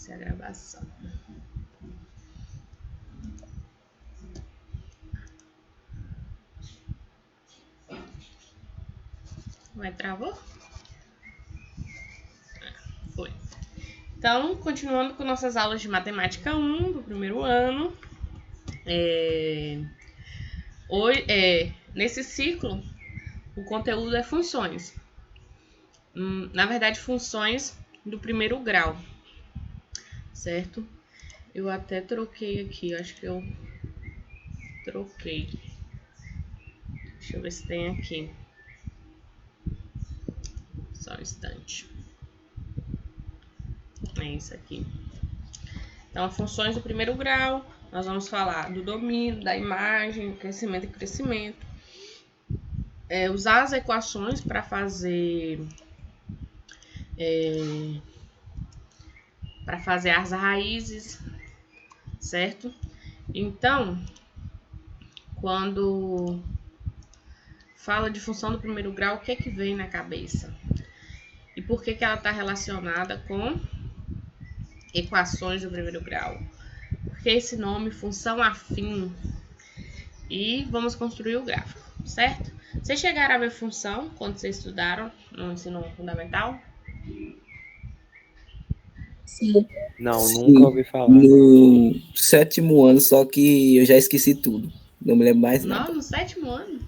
Iniciar a gravação. Vai, travou? Foi. Então, continuando com nossas aulas de matemática 1 do primeiro ano. Nesse ciclo, o conteúdo é funções. Na verdade, funções do primeiro grau, certo? Eu até troquei aqui, acho que eu troquei. Deixa eu ver se tem aqui. Só um instante. É isso aqui. Então, funções do primeiro grau, nós vamos falar do domínio, da imagem, crescimento e crescimento. Usar as equações para fazer as raízes, certo? Então, quando fala de função do primeiro grau, o que é que vem na cabeça? E por que ela está relacionada com equações do primeiro grau? Porque esse nome, função afim. E vamos construir o gráfico, certo? Vocês chegaram a ver função quando vocês estudaram no ensino fundamental? Sim. Não, Sim, nunca ouvi falar. No 7º ano, só que eu já esqueci tudo. Não me lembro mais nada. Não, no 7º ano?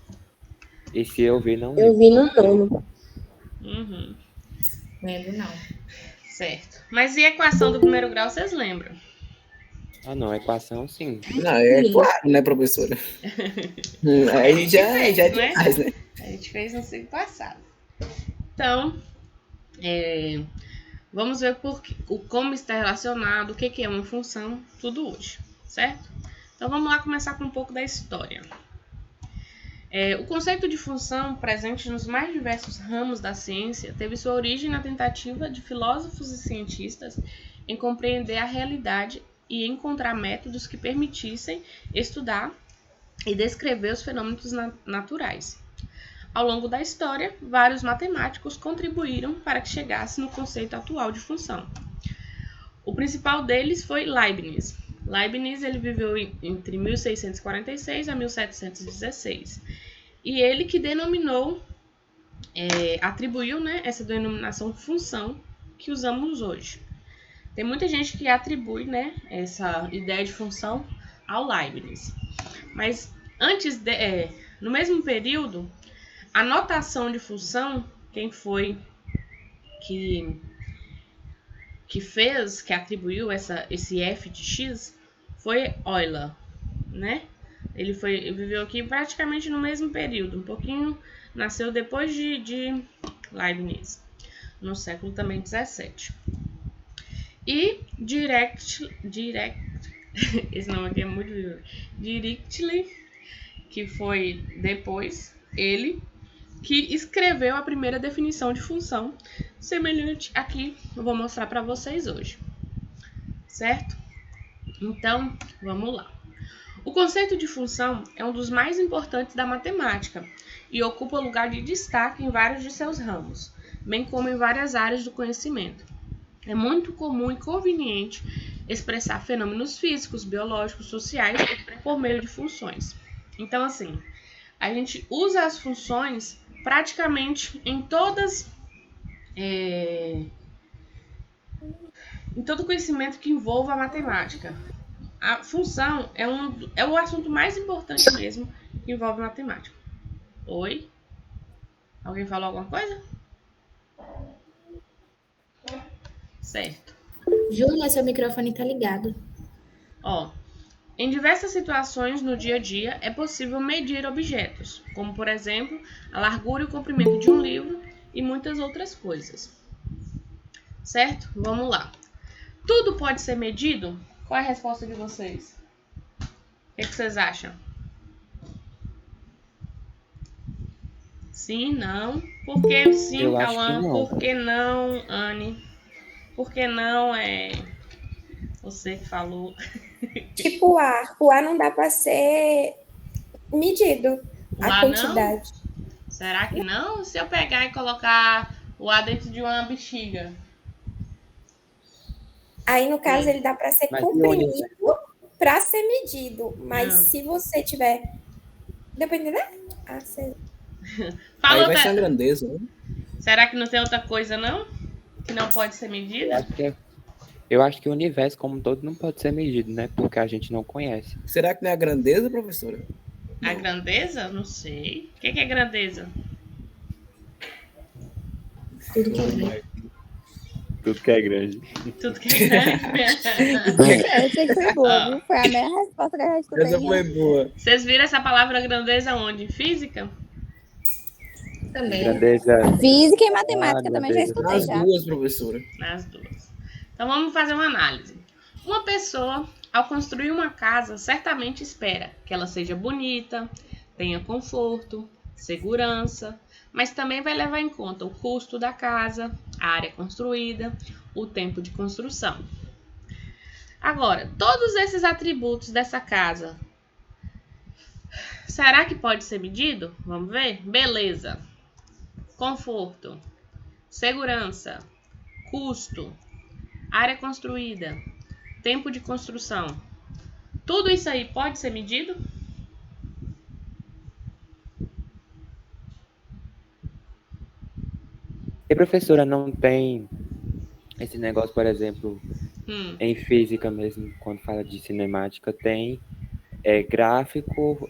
Esse eu vi, não Eu lembro. vi no nono. Uhum. Lembro não. Certo. Mas e a equação do primeiro grau, vocês lembram? Ah, não, equação sim. Não, é claro, né, professora? Aí já é demais, né? A gente fez no ciclo passado. Então, vamos ver como está relacionado, o que é uma função, tudo hoje, certo? Então, vamos lá começar com um pouco da história. O conceito de função, presente nos mais diversos ramos da ciência, teve sua origem na tentativa de filósofos e cientistas em compreender a realidade e encontrar métodos que permitissem estudar e descrever os fenômenos naturais. Ao longo da história, vários matemáticos contribuíram para que chegasse no conceito atual de função. O principal deles foi Leibniz. Leibniz ele viveu entre 1646 a 1716. E ele que atribuiu, né, essa denominação função que usamos hoje. Tem muita gente que atribui, né, essa ideia de função ao Leibniz. Mas no mesmo período, a notação de função, quem foi que atribuiu esse f de x, foi Euler, né? Ele viveu aqui praticamente no mesmo período, um pouquinho, nasceu depois de Leibniz, no século também 17. E esse nome aqui é muito Dirichlet, que foi depois ele que escreveu a primeira definição de função, semelhante à que eu vou mostrar para vocês hoje, certo? Então, vamos lá. O conceito de função é um dos mais importantes da matemática e ocupa lugar de destaque em vários de seus ramos, bem como em várias áreas do conhecimento. É muito comum e conveniente expressar fenômenos físicos, biológicos, sociais por meio de funções. Então, assim, a gente usa as funções praticamente em todo conhecimento que envolva a matemática. A função é o assunto mais importante mesmo que envolve matemática. Oi? Alguém falou alguma coisa? Certo. Júlia, seu microfone tá ligado. Em diversas situações no dia a dia é possível medir objetos, como por exemplo a largura e o comprimento de um livro e muitas outras coisas. Certo? Vamos lá. Tudo pode ser medido? Qual é a resposta de vocês? O que vocês acham? Sim, não? Por que sim, Cauã? Por que não, Anne? Por que não você que falou? Tipo o ar não dá para ser medido, a quantidade. Não? Será que não? Se eu pegar e colocar o ar dentro de uma bexiga? Aí, no caso, ele dá para ser Mas e o comprimido universo? para ser medido. Mas Ah. se você tiver. Depende, né? Ah, sei. Aí Fala vai ser a outra... grandeza, né? Será que não tem outra coisa, não? Que não pode ser Eu medida? acho que, eu acho que o universo como um todo não pode ser medido, né? Porque a gente não conhece. Será que não é a grandeza, professora? A grandeza? Não sei. O que é grandeza? Tudo que é grande. Tudo que é grande. Tudo que é grande. Essa aí foi boa, Ó, viu? Foi a melhor resposta que eu já escutei. Essa foi boa. vocês viram essa palavra grandeza onde? Em física? Também. Grandeza. Física e matemática também já grandeza. escutei Nas já. duas, professora. Nas duas. Então vamos fazer uma análise. Uma pessoa, ao construir uma casa, certamente espera que ela seja bonita, tenha conforto, segurança, mas também vai levar em conta o custo da casa, a área construída, o tempo de construção. Agora, todos esses atributos dessa casa, será que pode ser medido? Vamos ver? Beleza, conforto, segurança, custo, área construída, tempo de construção. Tudo isso aí pode ser medido? E professora, não tem esse negócio, por exemplo, em física mesmo, quando fala de cinemática, tem gráfico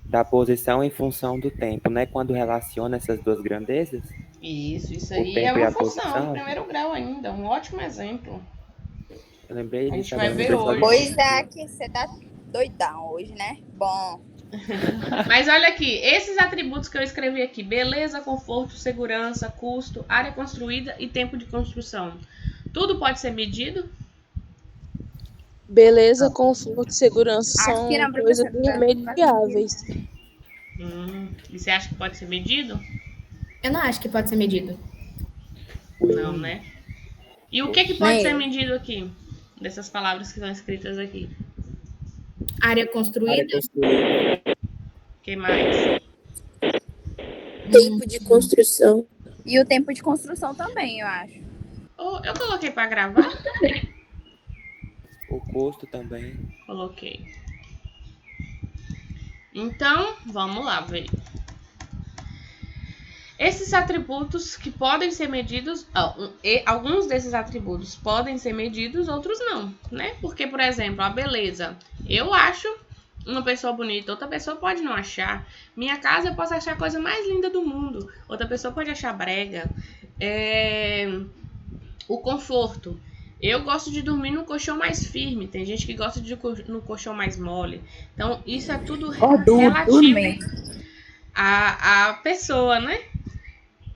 da posição em função do tempo, né? Quando relaciona essas duas grandezas, Isso o aí é tempo e uma a função, posição. primeiro grau ainda, um ótimo exemplo. Eu lembrei A gente disso vai agora. ver hoje. Pois é, que você tá doidão hoje, né? Bom, Mas olha aqui, esses atributos que eu escrevi aqui, beleza, conforto, segurança, custo, área construída e tempo de construção. Tudo pode ser medido? Beleza, conforto e segurança acho que são não, coisas professora. irremediáveis. E você acha que pode ser medido? Eu não acho que pode ser medido. Não, né? E o que pode Nem ser eu. medido aqui? Dessas palavras que estão escritas aqui. Área Área construída? construída. O que mais? Tempo de construção. E o tempo de construção também, eu acho. Oh, eu coloquei para gravar? O custo também. Coloquei. Então, vamos lá ver. Esses atributos que podem ser medidos, alguns desses atributos podem ser medidos, outros não, né? Porque, por exemplo, a beleza. Eu acho uma pessoa bonita, outra pessoa pode não achar. Minha casa eu posso achar a coisa mais linda do mundo, outra pessoa pode achar brega. O conforto. Eu gosto de dormir no colchão mais firme, tem gente que gosta de no colchão mais mole. Então, isso é tudo relativo à pessoa, né?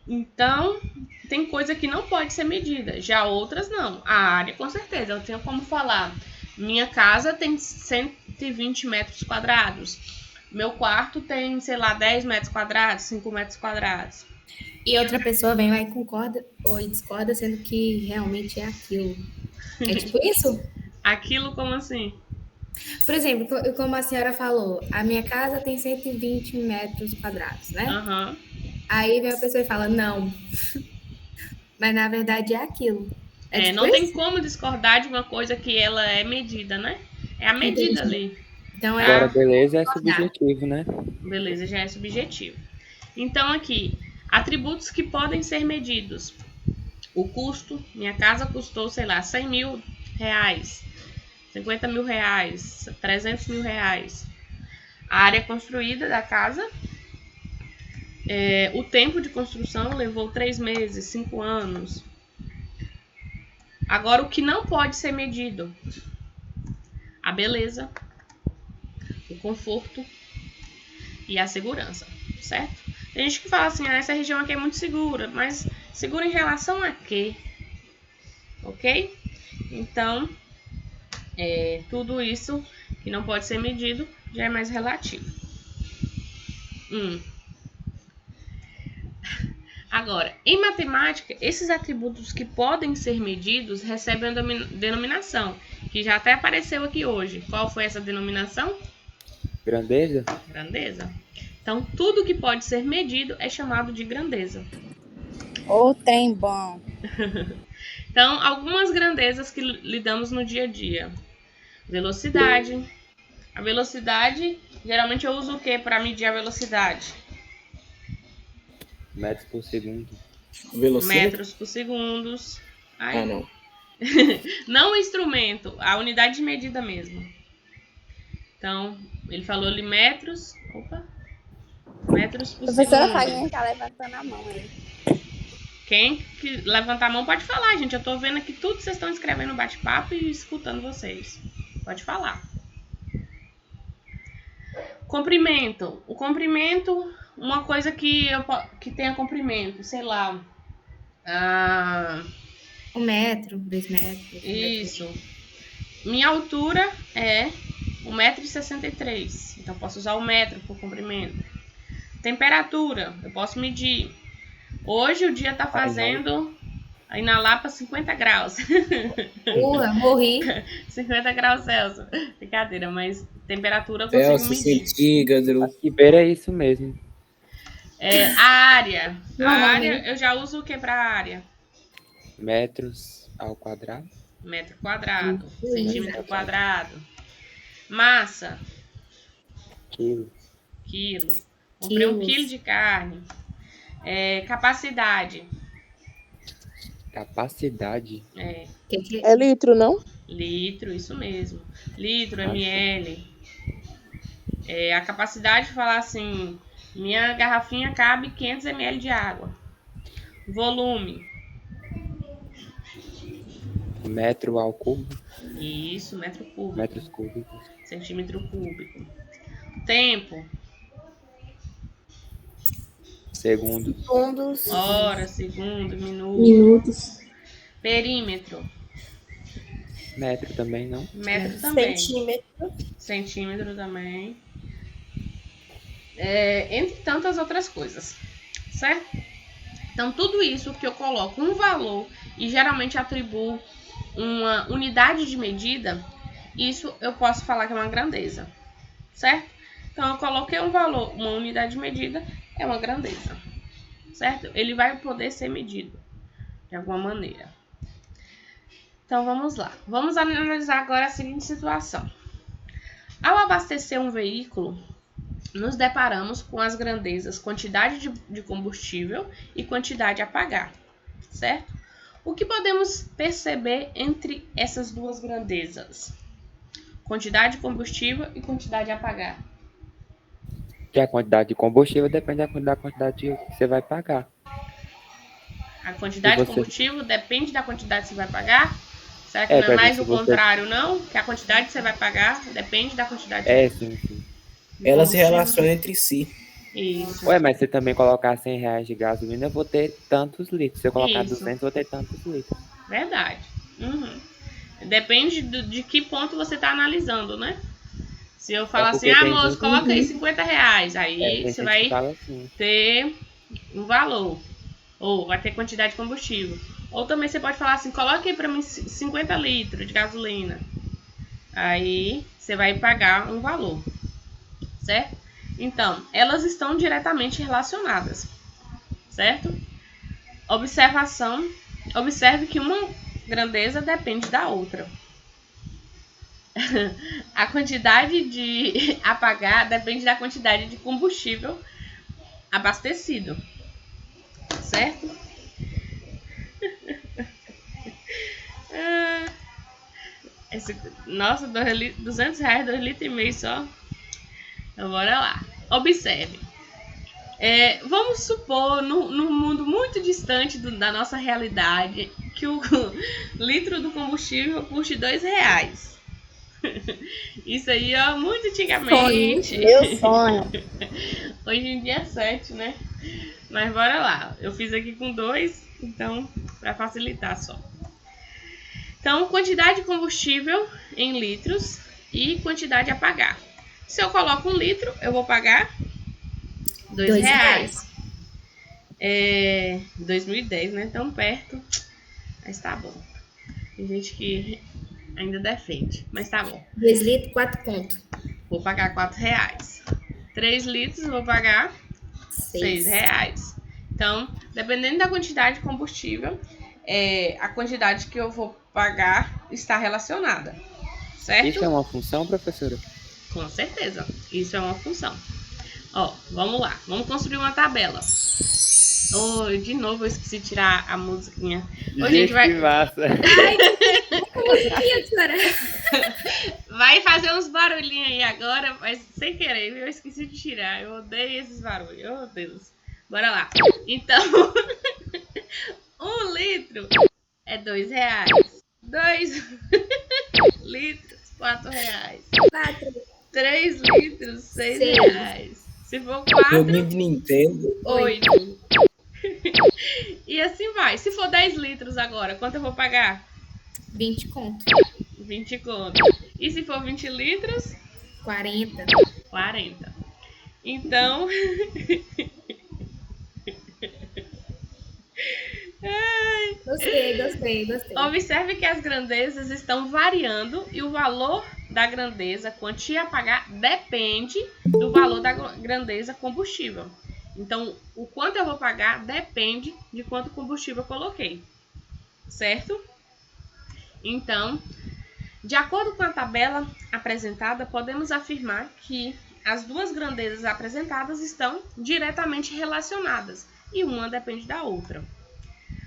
Então, tem coisa que não pode ser medida, já outras não. A área, com certeza, eu tenho como falar. Minha casa tem 120 metros quadrados. Meu quarto tem, sei lá, 10 metros quadrados, 5 metros quadrados. E outra pessoa vem lá e concorda ou discorda, sendo que realmente é aquilo. É tipo isso? Aquilo como assim? Por exemplo, como a senhora falou, a minha casa tem 120 metros quadrados, né? Aham. Aí vem a pessoa e fala, não. Mas na verdade é aquilo. É tipo não tem isso? como discordar de uma coisa que ela é medida, né? É a medida ali. Então Agora, é. beleza é subjetivo, né? Beleza, já é subjetivo. Então, aqui, atributos que podem ser medidos. O custo, minha casa custou, sei lá, 100 mil reais, 50 mil reais, 300 mil reais. A área construída da casa, o tempo de construção levou 3 meses, 5 anos. Agora, o que não pode ser medido? A beleza, o conforto e a segurança, certo? Tem gente que fala assim, essa região aqui é muito segura, mas segura em relação a quê? Ok? Então, tudo isso que não pode ser medido já é mais relativo. Agora, em matemática, esses atributos que podem ser medidos recebem a denominação, que já até apareceu aqui hoje. Qual foi essa denominação? Grandeza? Grandeza. Então, tudo que pode ser medido é chamado de grandeza. Ô, trem bom. Então, algumas grandezas que lidamos no dia a dia. Velocidade. A velocidade, geralmente eu uso o que para medir a velocidade? Metros por segundo. Metros por segundo. Ah, não. Não o instrumento, a unidade de medida mesmo. Então, ele falou ali metros. Opa! Metros por segundo. Professora Fagner tá levantando a mão aí. Quem que levantar a mão pode falar, gente. Eu tô vendo aqui tudo que vocês estão escrevendo no bate-papo e escutando vocês. Pode falar. Comprimento. O comprimento, uma coisa que tenha comprimento, sei lá. 1 metro, 2 metros. Isso. Minha altura é 1,63 m. Então, eu posso usar o metro por comprimento. Temperatura, eu posso medir. Hoje o dia tá fazendo aí na Lapa 50 graus. Morri. 50 graus Celsius. Brincadeira, mas temperatura eu consigo Celsius, medir. centígrado. Aqui beira é isso mesmo. A área. A área, eu já uso o que para área? Metros ao quadrado. Metro quadrado. Centímetro quadrado. Massa. Quilo. Comprei 1 quilo de carne. Capacidade. Capacidade. É litro, não? Litro, isso mesmo. Litro, ml. A capacidade de falar assim, minha garrafinha cabe 500 ml de água. Volume. Metro ao cubo. Isso, metro cúbico. Metros cúbicos. Centímetro cúbico. Tempo. Segundos. Hora, segundo, minuto. Minutos. Perímetro. Metro também, não? Metro também. Centímetro. Centímetro também. Entre tantas outras coisas. Certo? Então, tudo isso que eu coloco um valor e geralmente atribuo uma unidade de medida, isso eu posso falar que é uma grandeza. Certo? Então, eu coloquei um valor, uma unidade de medida, é uma grandeza. Certo? Ele vai poder ser medido de alguma maneira. Então, vamos lá. Vamos analisar agora a seguinte situação. Ao abastecer um veículo, nos deparamos com as grandezas quantidade de combustível e quantidade a pagar, certo? O que podemos perceber entre essas duas grandezas? Quantidade de combustível e quantidade a pagar. Que a quantidade de combustível depende da quantidade que você vai pagar. A quantidade de combustível depende da quantidade que você vai pagar? Será que não é mais o contrário, não? Que a quantidade que você vai pagar depende da quantidade sim. Elas se relacionam entre si. Isso. Ué, mas se também colocar R$100 de gasolina, eu vou ter tantos litros. Se eu colocar 200, eu vou ter tantos litros. Verdade. Uhum. Depende de que ponto você está analisando, né? Se eu falar assim, moço, coloca aí R$50. Aí você vai ter um valor. Ou vai ter quantidade de combustível. Ou também você pode falar assim, coloque aí para mim 50 litros de gasolina. Aí você vai pagar um valor. Certo? Então, elas estão diretamente relacionadas. Certo? Observação. Observe que uma grandeza depende da outra. A quantidade de a pagar depende da quantidade de combustível abastecido. Certo? Nossa, R$200, 2,5 litros só. Então, bora lá. Observe. Vamos supor, num mundo muito distante da nossa realidade, que o litro do combustível custe R$2. Isso aí, ó, muito antigamente. Meu sonho. Hoje em dia é 7, né? Mas bora lá. Eu fiz aqui com 2, então, para facilitar só. Então, quantidade de combustível em litros e quantidade a pagar. Se eu coloco 1 litro, eu vou pagar R$2. 2010, né? Tão perto. Mas tá bom. Tem gente que ainda defende, mas tá bom. 2 litros, 4 pontos. Vou pagar R$4. 3 litros, eu vou pagar R$6. Então, dependendo da quantidade de combustível, a quantidade que eu vou pagar está relacionada, certo? Isso é uma função, professora? Com certeza, isso é uma função. Ó, vamos lá, vamos construir uma tabela. Oh, de novo eu esqueci de tirar a musiquinha. Ô, gente, vai... que massa! Vai fazer uns barulhinhos aí agora, mas sem querer, eu esqueci de tirar. Eu odeio esses barulhos, oh Deus. Bora lá. Então, 1 litro é R$2. 2 litros, R$4. 3 litros, R$6. Se for 4, Nintendo. 8. E assim vai. Se for 10 litros agora, quanto eu vou pagar? 20 conto. 20 conto. E se for 20 litros? 40. 40. Então... Gostei. Observe que as grandezas estão variando e o valor da grandeza, quantia a pagar, depende do valor da grandeza combustível. Então, o quanto eu vou pagar depende de quanto combustível eu coloquei, certo? Então, de acordo com a tabela apresentada, podemos afirmar que as duas grandezas apresentadas estão diretamente relacionadas e uma depende da outra.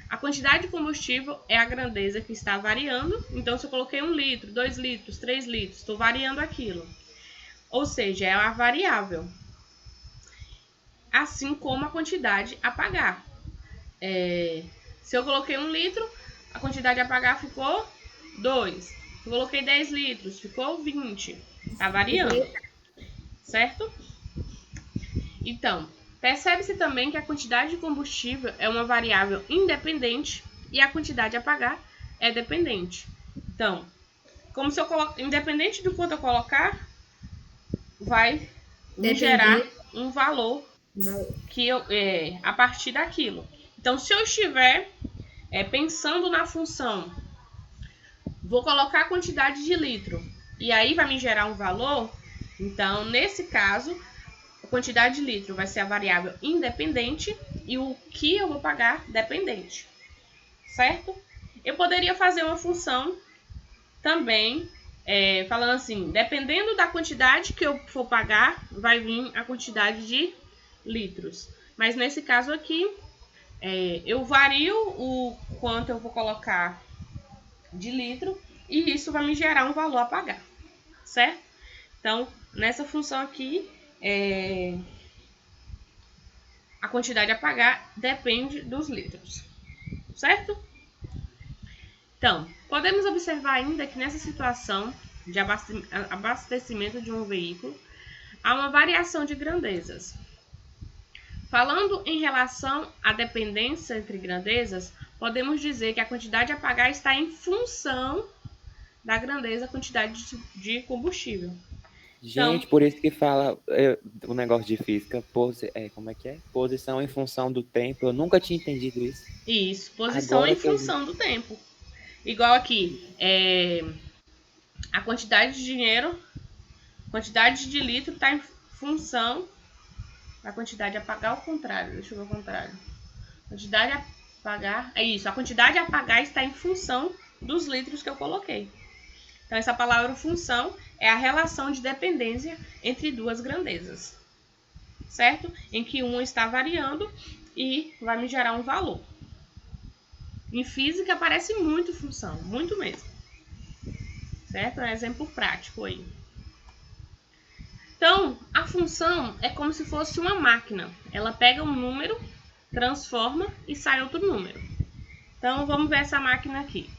A quantidade de combustível é a grandeza que está variando. Então, se eu coloquei 1 litro, 2 litros, 3 litros, estou variando aquilo. Ou seja, é a variável. Assim como a quantidade a pagar. Se eu coloquei 1 litro, a quantidade a pagar ficou 2. Se eu coloquei 10 litros, ficou 20. Está variando. Certo? Então, percebe-se também que a quantidade de combustível é uma variável independente e a quantidade a pagar é dependente. Então, como se eu coloco, independente do quanto eu colocar, vai me gerar um valor que a partir daquilo. Então, se eu estiver pensando na função, vou colocar a quantidade de litro e aí vai me gerar um valor. Então, nesse caso, a quantidade de litro vai ser a variável independente e o que eu vou pagar dependente, certo? Eu poderia fazer uma função também, falando assim, dependendo da quantidade que eu for pagar, vai vir a quantidade de litros. Mas nesse caso aqui, eu vario o quanto eu vou colocar de litro e isso vai me gerar um valor a pagar, certo? Então, nessa função aqui, a quantidade a pagar depende dos litros, certo? Então, podemos observar ainda que nessa situação de abastecimento de um veículo, há uma variação de grandezas. Falando em relação à dependência entre grandezas, podemos dizer que a quantidade a pagar está em função da grandeza, quantidade de combustível. Gente, então, por isso que fala o negócio de física, como é que é? Posição em função do tempo. Eu nunca tinha entendido isso. Isso, posição em função do tempo. Igual aqui, a quantidade de dinheiro, quantidade de litro está em função da quantidade a pagar, ao contrário. Deixa eu ver o contrário. Quantidade a pagar, a quantidade a pagar está em função dos litros que eu coloquei. Então, essa palavra função é a relação de dependência entre duas grandezas, certo? Em que uma está variando e vai me gerar um valor. Em física aparece muito função, muito mesmo. Certo? É um exemplo prático aí. Então, a função é como se fosse uma máquina. Ela pega um número, transforma e sai outro número. Então, vamos ver essa máquina aqui.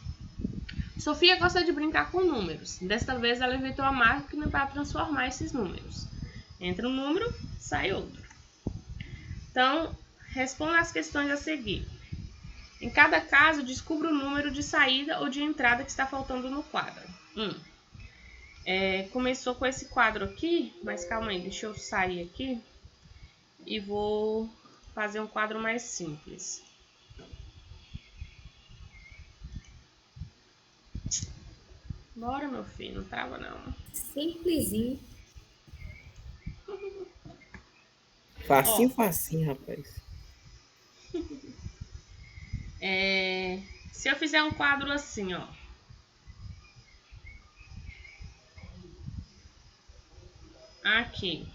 Sofia gosta de brincar com números. Desta vez, ela inventou a máquina para transformar esses números. Entra um número, sai outro. Então, responda as questões a seguir. Em cada caso, descubra o número de saída ou de entrada que está faltando no quadro. Começou com esse quadro aqui, mas calma aí, deixa eu sair aqui e vou fazer um quadro mais simples. Bora, meu filho, não trava não. Simplesinho. Facinho, rapaz. Se eu fizer um quadro assim, ó. Aqui.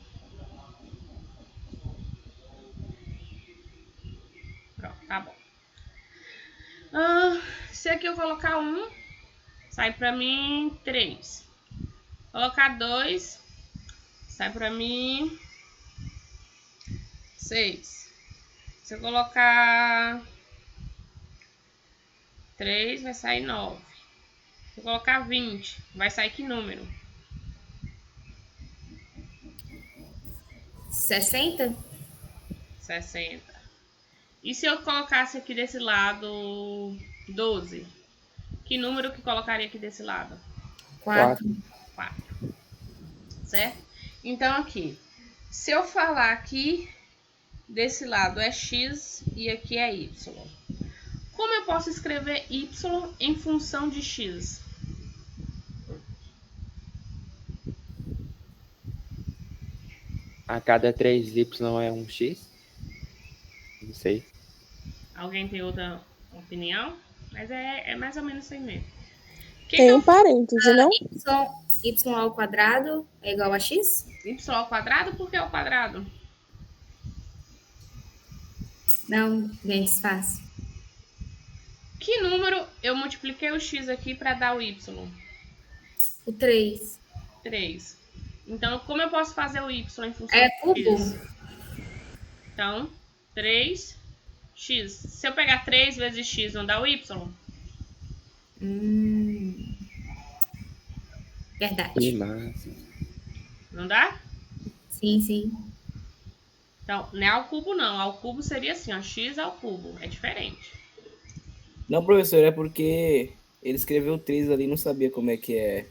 Pronto, tá bom. Se aqui eu colocar 1, sai pra mim 3. Colocar 2, sai pra mim 6. Se eu colocar 3, vai sair 9. Se eu colocar 20, vai sair que número? 60? 60. E se eu colocasse aqui desse lado 12? Que número que colocaria aqui desse lado? 4. 4. Certo? Então aqui, se eu falar aqui desse lado é x e aqui é y. Como eu posso escrever y em função de x? A cada 3y é um x? Não sei. Alguém tem outra opinião? Mas é mais ou menos isso aí mesmo. Tem um parêntese, não? Y ao quadrado é igual a x? Y ao quadrado, por que ao quadrado? Não, bem fácil. Que número eu multipliquei o x aqui para dar o y? O 3. 3. Então, como eu posso fazer o y em função É de cubo? x? Então, 3x. Se eu pegar 3 vezes x, não dá o y? Verdade. Que massa. Não dá? Sim, sim. Então, não é ao cubo, não. Ao cubo seria assim, ó, x ao cubo. É diferente. Não, professor, é porque ele escreveu 3 ali, não sabia como é que é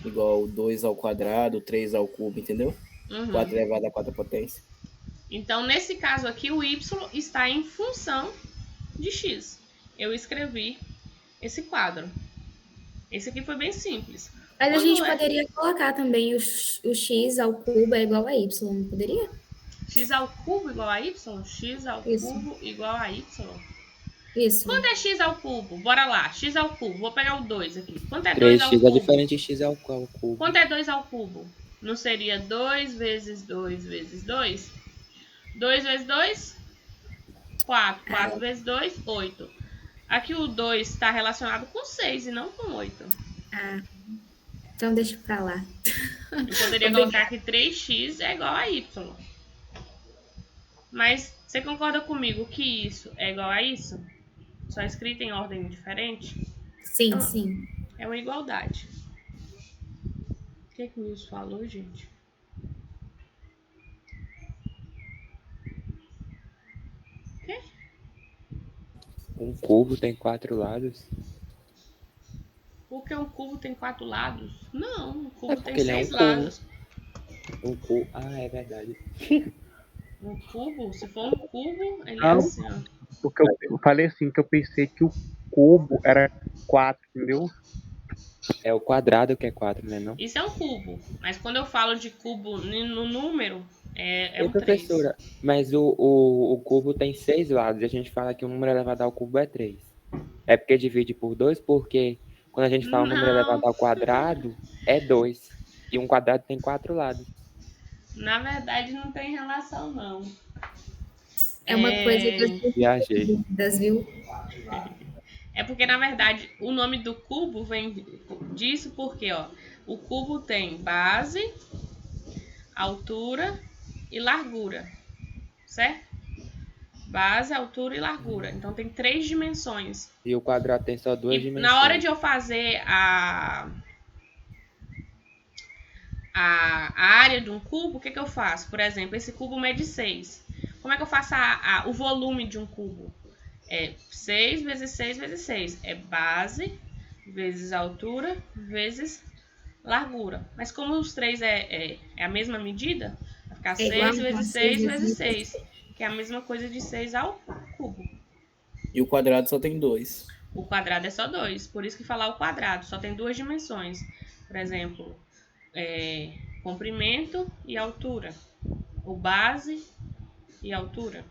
igual 2 ao quadrado, 3 ao cubo, entendeu? 4 elevado a 4 potência. Então, nesse caso aqui, o y está em função de x. Eu escrevi esse quadro. Esse aqui foi bem simples. Mas a Quando gente poderia colocar também o x ao cubo é igual a y, não poderia? X ao cubo igual a y? X ao Isso. cubo igual a y? Isso. Quanto é x ao cubo? Bora lá. X ao cubo. Vou pegar o 2 aqui. Quanto é 2 ao 3x cubo? é diferente de x ao cubo. Quanto é 2 ao cubo? Não seria 2 vezes 2 vezes 2? 2 vezes 2? 4. 4 vezes 2? 8. Aqui o 2 está relacionado com 6 e não com 8. Ah, então deixa pra lá. Eu poderia colocar aqui 3x é igual a y. Mas você concorda comigo que isso é igual a isso? Só escrito em ordem diferente? Sim, Então, sim. é uma igualdade. O que o Wilson falou, gente? O quê? Um cubo tem 4 lados. Porque um cubo tem 4 lados? Não, um cubo tem ele 6 é um cubo. lados. Um cubo. Ah, é verdade. Um cubo, se for um cubo, ele é Não, assim, ó. porque eu falei assim, que eu pensei que o cubo era 4, entendeu? É o quadrado que é 4, né? Não? Isso é um cubo. Mas quando eu falo de cubo no número, é E um 3. professora, mas o cubo tem 6 lados. E a gente fala que o número elevado ao cubo é 3. É porque divide por 2, porque quando a gente fala o número elevado ao quadrado, é 2. E um quadrado tem 4 lados. Na verdade, não tem relação, não. É uma coisa que eu Viajei. dúvidas, viu? É porque, na verdade, o nome do cubo vem disso porque, ó, o cubo tem base, altura e largura, certo? Base, altura e largura. Então, tem 3 dimensões. E o quadrado tem só 2 dimensões. Na hora de eu fazer a área de um cubo, o que eu faço? Por exemplo, esse cubo mede 6. Como é que eu faço o volume de um cubo? É 6 vezes 6 vezes 6. É base vezes altura vezes largura. Mas como os 3 é a mesma medida, vai ficar 6 vezes 6 vezes 6. Que é a mesma coisa de 6 ao cubo. E o quadrado só tem 2. O quadrado é só 2. Por isso que falar o quadrado só tem 2 dimensões. Por exemplo, comprimento e altura. Ou base e altura.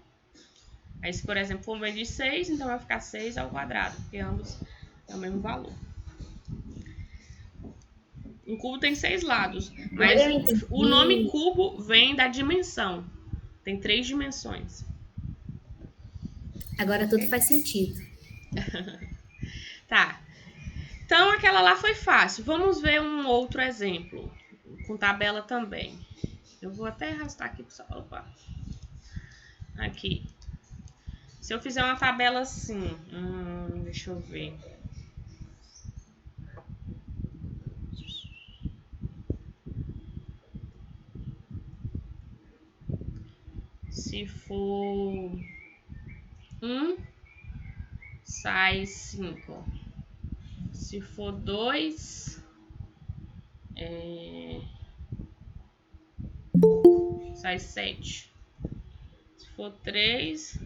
Aí, se, por exemplo, for medir 6, então vai ficar 6 ao quadrado, porque ambos é o mesmo valor. Um cubo tem 6 lados, mas o nome cubo vem da dimensão. Tem 3 dimensões. Agora tudo faz sentido. Tá. Então, aquela lá foi fácil. Vamos ver um outro exemplo, com tabela também. Eu vou até arrastar aqui para opa. Aqui. Se eu fizer uma tabela assim, deixa eu ver. Se for 1, sai 5. Se for 2, sai 7. Se for 3,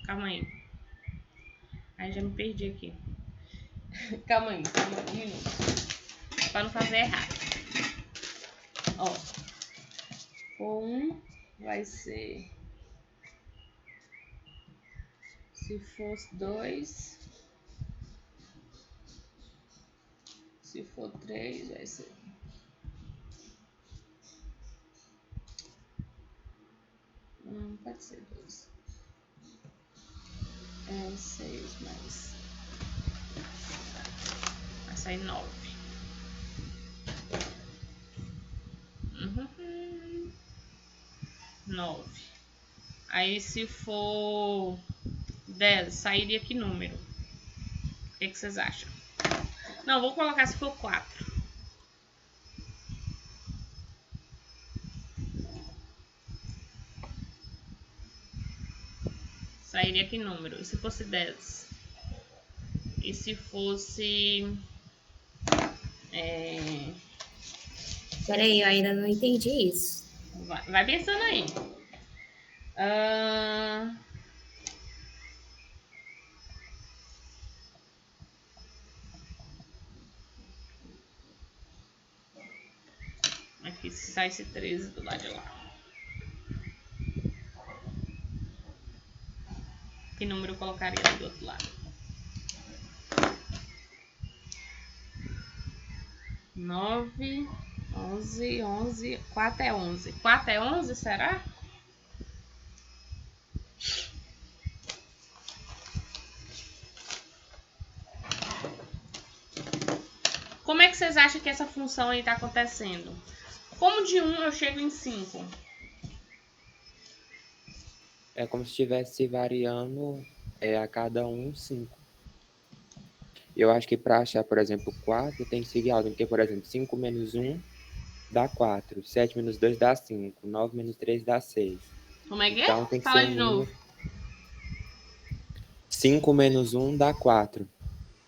calma aí. Aí já me perdi aqui. Calma aí, um minuto. Para não fazer errado. Ó. For 1, vai ser. Se for 2. Se for 3, vai ser. Pode ser 2. 6 mais. Vai sair 9. 9. Aí se for 10, sairia que número? O que vocês acham? Não, vou colocar se for 4. Sairia que número? E se fosse 10? E se fosse... Peraí, eu ainda não entendi isso. Vai pensando aí. Aqui se sai esse 13 do lado de lá. Que número eu colocaria do outro lado? 9, 11, 11. 4 é 11. 4 é 11, será? Como é que vocês acham que essa função aí está acontecendo? Como de 1 eu chego em 5? É como se estivesse variando a cada 5. Eu acho que para achar, por exemplo, 4, tem que seguir algo. Porque, por exemplo, 5 menos 1 dá 4. 7 menos 2 dá 5. 9 menos 3 dá 6. Como é que então, tem que Fala ser de novo. 5 menos 1 dá 4.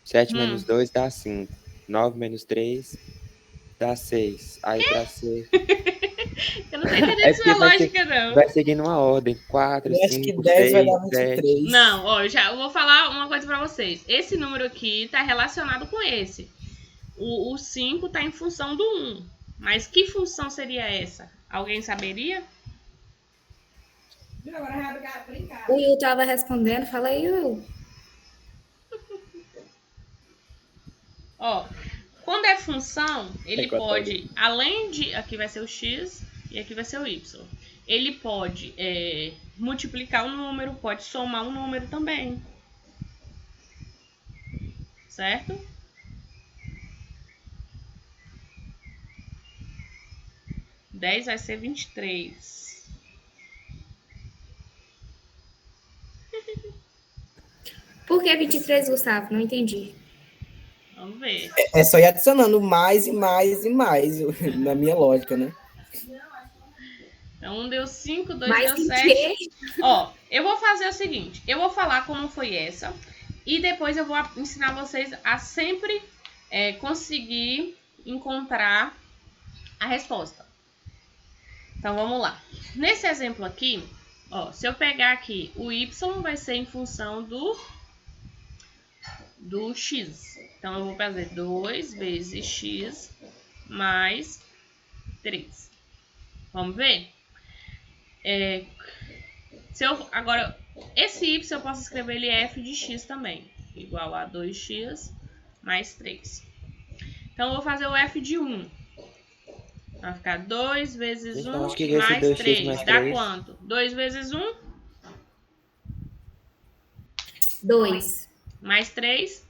7 menos 2 dá 5. 9 menos 3 dá 6. Aí para ser... Eu não tô entendendo sua lógica, não. Vai seguindo uma ordem. 4, 5, 6, 7. Acho que 10 vai dar 23. Não, ó, eu vou falar uma coisa pra vocês. Esse número aqui tá relacionado com esse. O 5 tá em função do 1. Mas que função seria essa? Alguém saberia? O Will tava respondendo. Fala aí, Will. Ó, quando é função, ele pode, além de... Aqui vai ser o x e aqui vai ser o y. Ele pode multiplicar um número, pode somar um número também. Certo? Dez vai ser 23. Por que 23, Gustavo? Não entendi. Vamos ver. É só ir adicionando mais e mais e mais, na minha lógica, né? Então, 1 deu 5, 2 mais deu 7. Ó, eu vou fazer o seguinte. Eu vou falar como foi essa. E depois eu vou ensinar vocês a sempre conseguir encontrar a resposta. Então, vamos lá. Nesse exemplo aqui, ó, se eu pegar aqui, o y vai ser em função do x. Então, eu vou fazer 2 vezes x mais 3. Vamos ver? Agora, esse y eu posso escrever ele f de x também, igual a 2x mais 3. Então, eu vou fazer o f de 1. Vai ficar 2 vezes 1 mais 3. Dá quanto? 2 vezes 1? 2. Mais 3?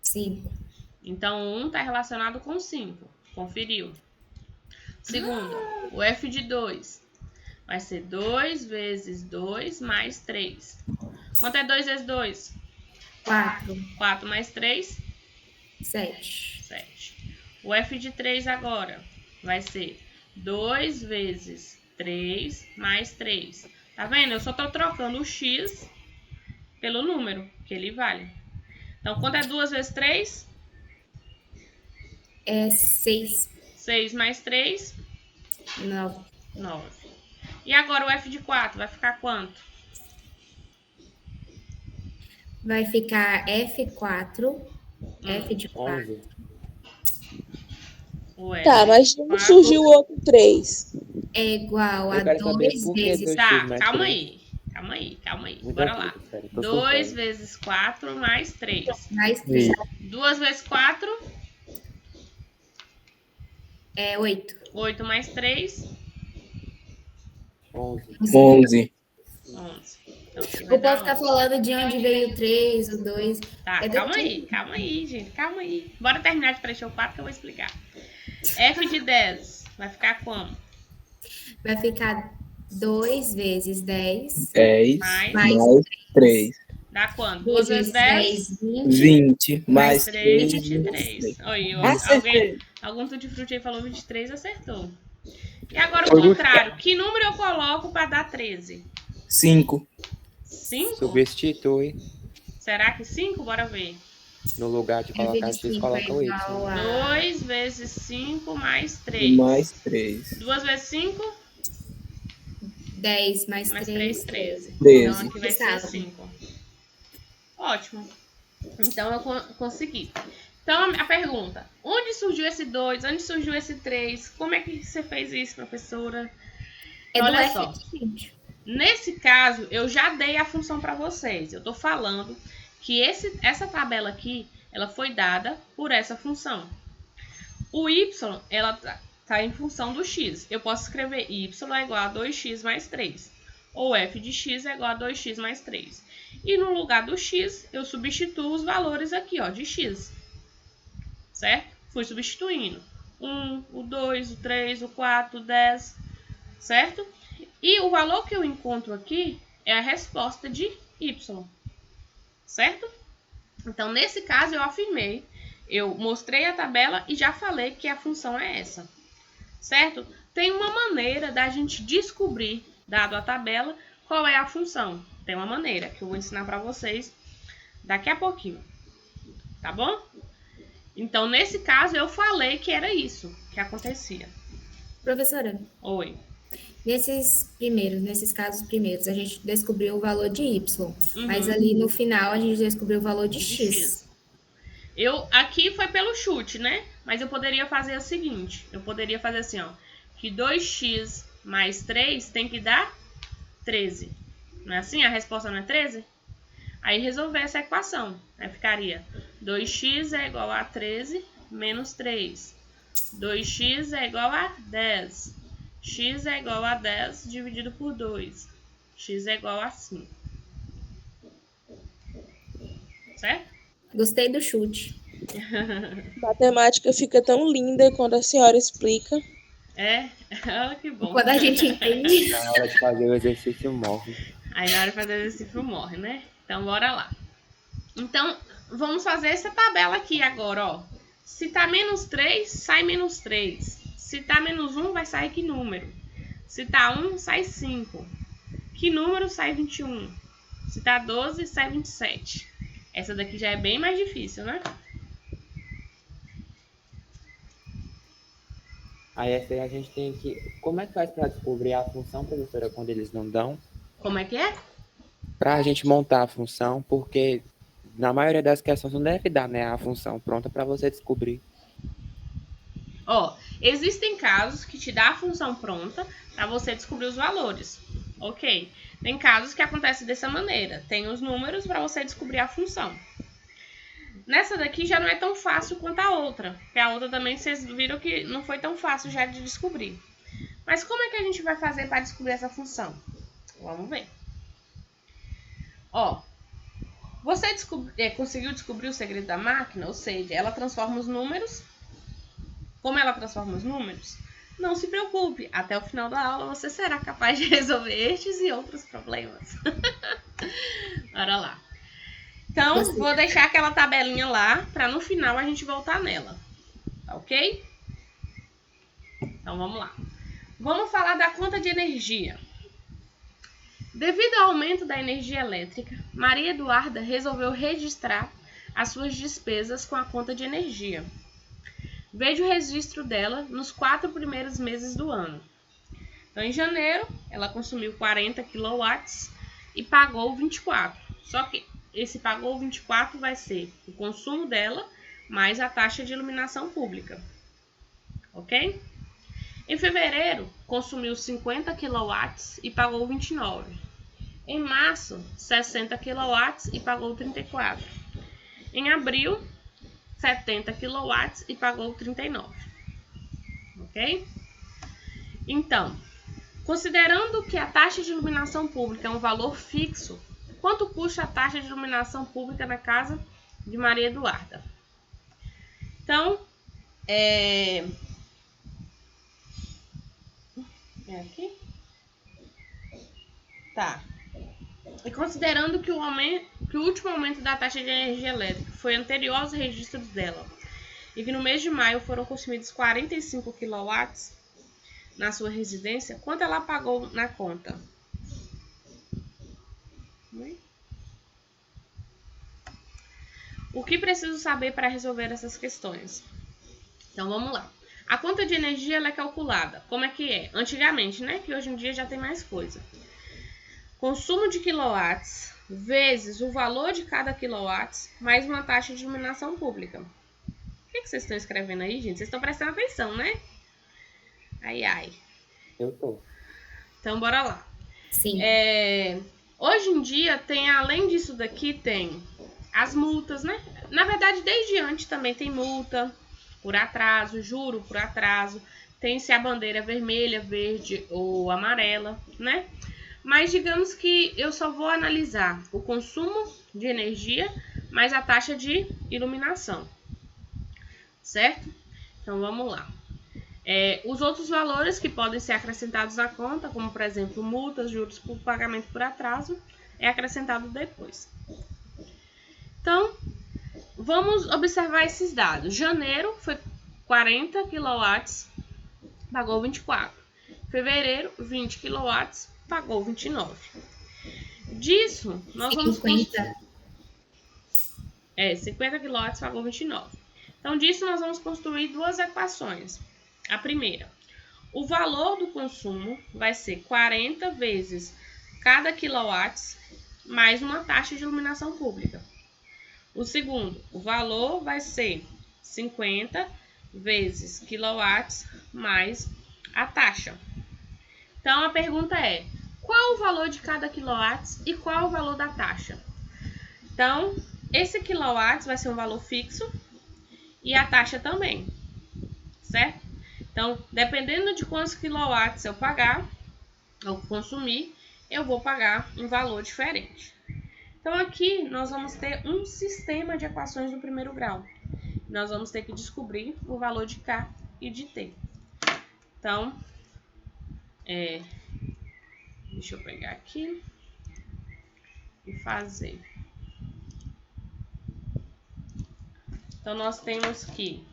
5. Então, 1 está relacionado com 5. Conferiu. Segundo, o f de 2 vai ser 2 vezes 2 mais 3. Quanto é 2 vezes 2? 4. 4 mais 3? 7. 7. O f de 3 agora vai ser 2 vezes 3 mais 3. Tá vendo? Eu só tô trocando o x pelo número que ele vale. Então, quanto é 2 vezes 3? É 6. 6 mais 3? 9. 9. E agora o f de 4 vai ficar quanto? Vai ficar F4. F de 4. Tá, mas como surgiu o outro 3? É igual a 2 vezes... Tá, calma aí. Bora lá. 2 vezes 4 mais 3. Mais 3. 2 vezes 4? É 8. 8 mais 3? 11. Então, o povo tá falando de onde veio o 3, o 2. Tá, calma aí, gente. Calma aí. Bora terminar de preencher o 4 que eu vou explicar. F de 10 vai ficar como? Vai ficar 2 vezes 10. 10 mais 3. Dá quanto? 2 vezes 10? 20. Mais 3, 23. Oi, algum tutti-frutti aí falou 23, acertou. E agora o contrário. Que número eu coloco para dar 13? 5. 5? Substitui. Será que 5? Bora ver. No lugar de colocar x, coloca o y. 2 vezes 5 mais 3. Mais 3. 2 vezes 5? 10 mais 3, 13. 13. Então aqui vai ser 5. Ótimo. Então eu consegui. Então a pergunta: onde surgiu esse 2? Onde surgiu esse 3? Como é que você fez isso, professora? Olha só. Nesse caso, eu já dei a função para vocês. Eu estou falando que essa tabela aqui, ela foi dada por essa função. O y, ela está em função do x. Eu posso escrever y é igual a 2x mais 3. Ou f de x é igual a 2x mais 3. E no lugar do x, eu substituo os valores aqui, ó, de x. Certo? Fui substituindo. 1, o 2, o 3, o 4, o 10. Certo? E o valor que eu encontro aqui é a resposta de y. Certo? Então, nesse caso, eu afirmei, eu mostrei a tabela e já falei que a função é essa. Certo? Tem uma maneira da gente descobrir, dado a tabela, qual é a função. Tem uma maneira que eu vou ensinar para vocês daqui a pouquinho. Tá bom? Então, nesse caso, eu falei que era isso que acontecia. Professora. Oi. Nesses casos primeiros, a gente descobriu o valor de y. Mas ali no final, a gente descobriu o valor de x. Aqui foi pelo chute, né? Mas eu poderia fazer o seguinte. Eu poderia fazer assim, ó. Que 2x mais 3 tem que dar 13. Não é assim? A resposta não é 13? Aí resolver essa equação. Aí ficaria 2x é igual a 13 menos 3. 2x é igual a 10. X é igual a 10 dividido por 2. X é igual a 5. Certo? Gostei do chute. Matemática fica tão linda quando a senhora explica. É? Olha que bom. Quando a gente entende. Na hora de fazer o exercício morre. Aí na hora de fazer o exercício morre, né? Então bora lá. Então, vamos fazer essa tabela aqui agora, ó. Se tá menos 3, sai menos 3. Se tá menos 1, vai sair que número? Se tá 1, sai 5. Que número sai 21? Se tá 12, sai 27. Essa daqui já é bem mais difícil, né? Aí essa aí a gente tem que... Como é que faz para descobrir a função, professora, quando eles não dão? Como é que é? Para a gente montar a função, porque na maioria das questões não deve dar, né, a função pronta para você descobrir. Ó, existem casos que te dá a função pronta, para você descobrir os valores. Ok. Tem casos que acontece dessa maneira. Tem os números para você descobrir a função. Nessa daqui já não é tão fácil quanto a outra. Porque a outra também vocês viram que não foi tão fácil já de descobrir. Mas como é que a gente vai fazer para descobrir essa função? Vamos ver. Ó, você conseguiu descobrir o segredo da máquina? Ou seja, ela transforma os números. Como ela transforma os números? Não se preocupe, até o final da aula você será capaz de resolver estes e outros problemas. Bora lá. Então, vou deixar aquela tabelinha lá, para no final a gente voltar nela. Tá ok? Então, vamos lá. Vamos falar da conta de energia. Devido ao aumento da energia elétrica, Maria Eduarda resolveu registrar as suas despesas com a conta de energia. Veja o registro dela nos 4 primeiros meses do ano. Então, em janeiro, ela consumiu 40 kW e pagou 24. Só que esse pagou 24 vai ser o consumo dela mais a taxa de iluminação pública. Ok? Em fevereiro, consumiu 50 kW e pagou 29. Em março, 60 kW e pagou 34. Em abril, 70 kW e pagou 39. Ok? Então, considerando que a taxa de iluminação pública é um valor fixo, quanto custa a taxa de iluminação pública na casa de Maria Eduarda? Então, é aqui? Tá. E considerando que o último aumento da taxa de energia elétrica foi anterior aos registros dela, e que no mês de maio foram consumidos 45 kW na sua residência, quanto ela pagou na conta? O que preciso saber para resolver essas questões? Então, vamos lá. A conta de energia ela é calculada. Como é que é? Antigamente, né? Que hoje em dia já tem mais coisa. Consumo de quilowatts vezes o valor de cada quilowatt mais uma taxa de iluminação pública. O que vocês estão escrevendo aí, gente? Vocês estão prestando atenção, né? Ai, ai. Eu tô. Então, bora lá. Sim. Hoje em dia, além disso daqui, tem as multas, né? Na verdade, desde antes também tem multa por atraso, juro por atraso. Tem se a bandeira é vermelha, verde ou amarela, né? Mas digamos que eu só vou analisar o consumo de energia mais a taxa de iluminação, certo? Então, vamos lá. Os outros valores que podem ser acrescentados na conta, como, por exemplo, multas, juros por pagamento por atraso, é acrescentado depois. Então, vamos observar esses dados. Janeiro foi 40 kW, pagou 24. Fevereiro, 20 kW, pagou 29. Disso, nós vamos... 50 kW pagou 29. Então, disso nós vamos construir duas equações. A primeira, o valor do consumo vai ser 40 vezes cada quilowatt mais uma taxa de iluminação pública. O segundo, o valor vai ser 50 vezes quilowatts mais a taxa. Então, a pergunta é, qual o valor de cada quilowatt e qual o valor da taxa? Então, esse quilowatt vai ser um valor fixo e a taxa também, certo? Então, dependendo de quantos quilowatts eu pagar, ou consumir, eu vou pagar um valor diferente. Então, aqui nós vamos ter um sistema de equações do primeiro grau. Nós vamos ter que descobrir o valor de K e de T. Então, deixa eu pegar aqui e fazer. Então, nós temos que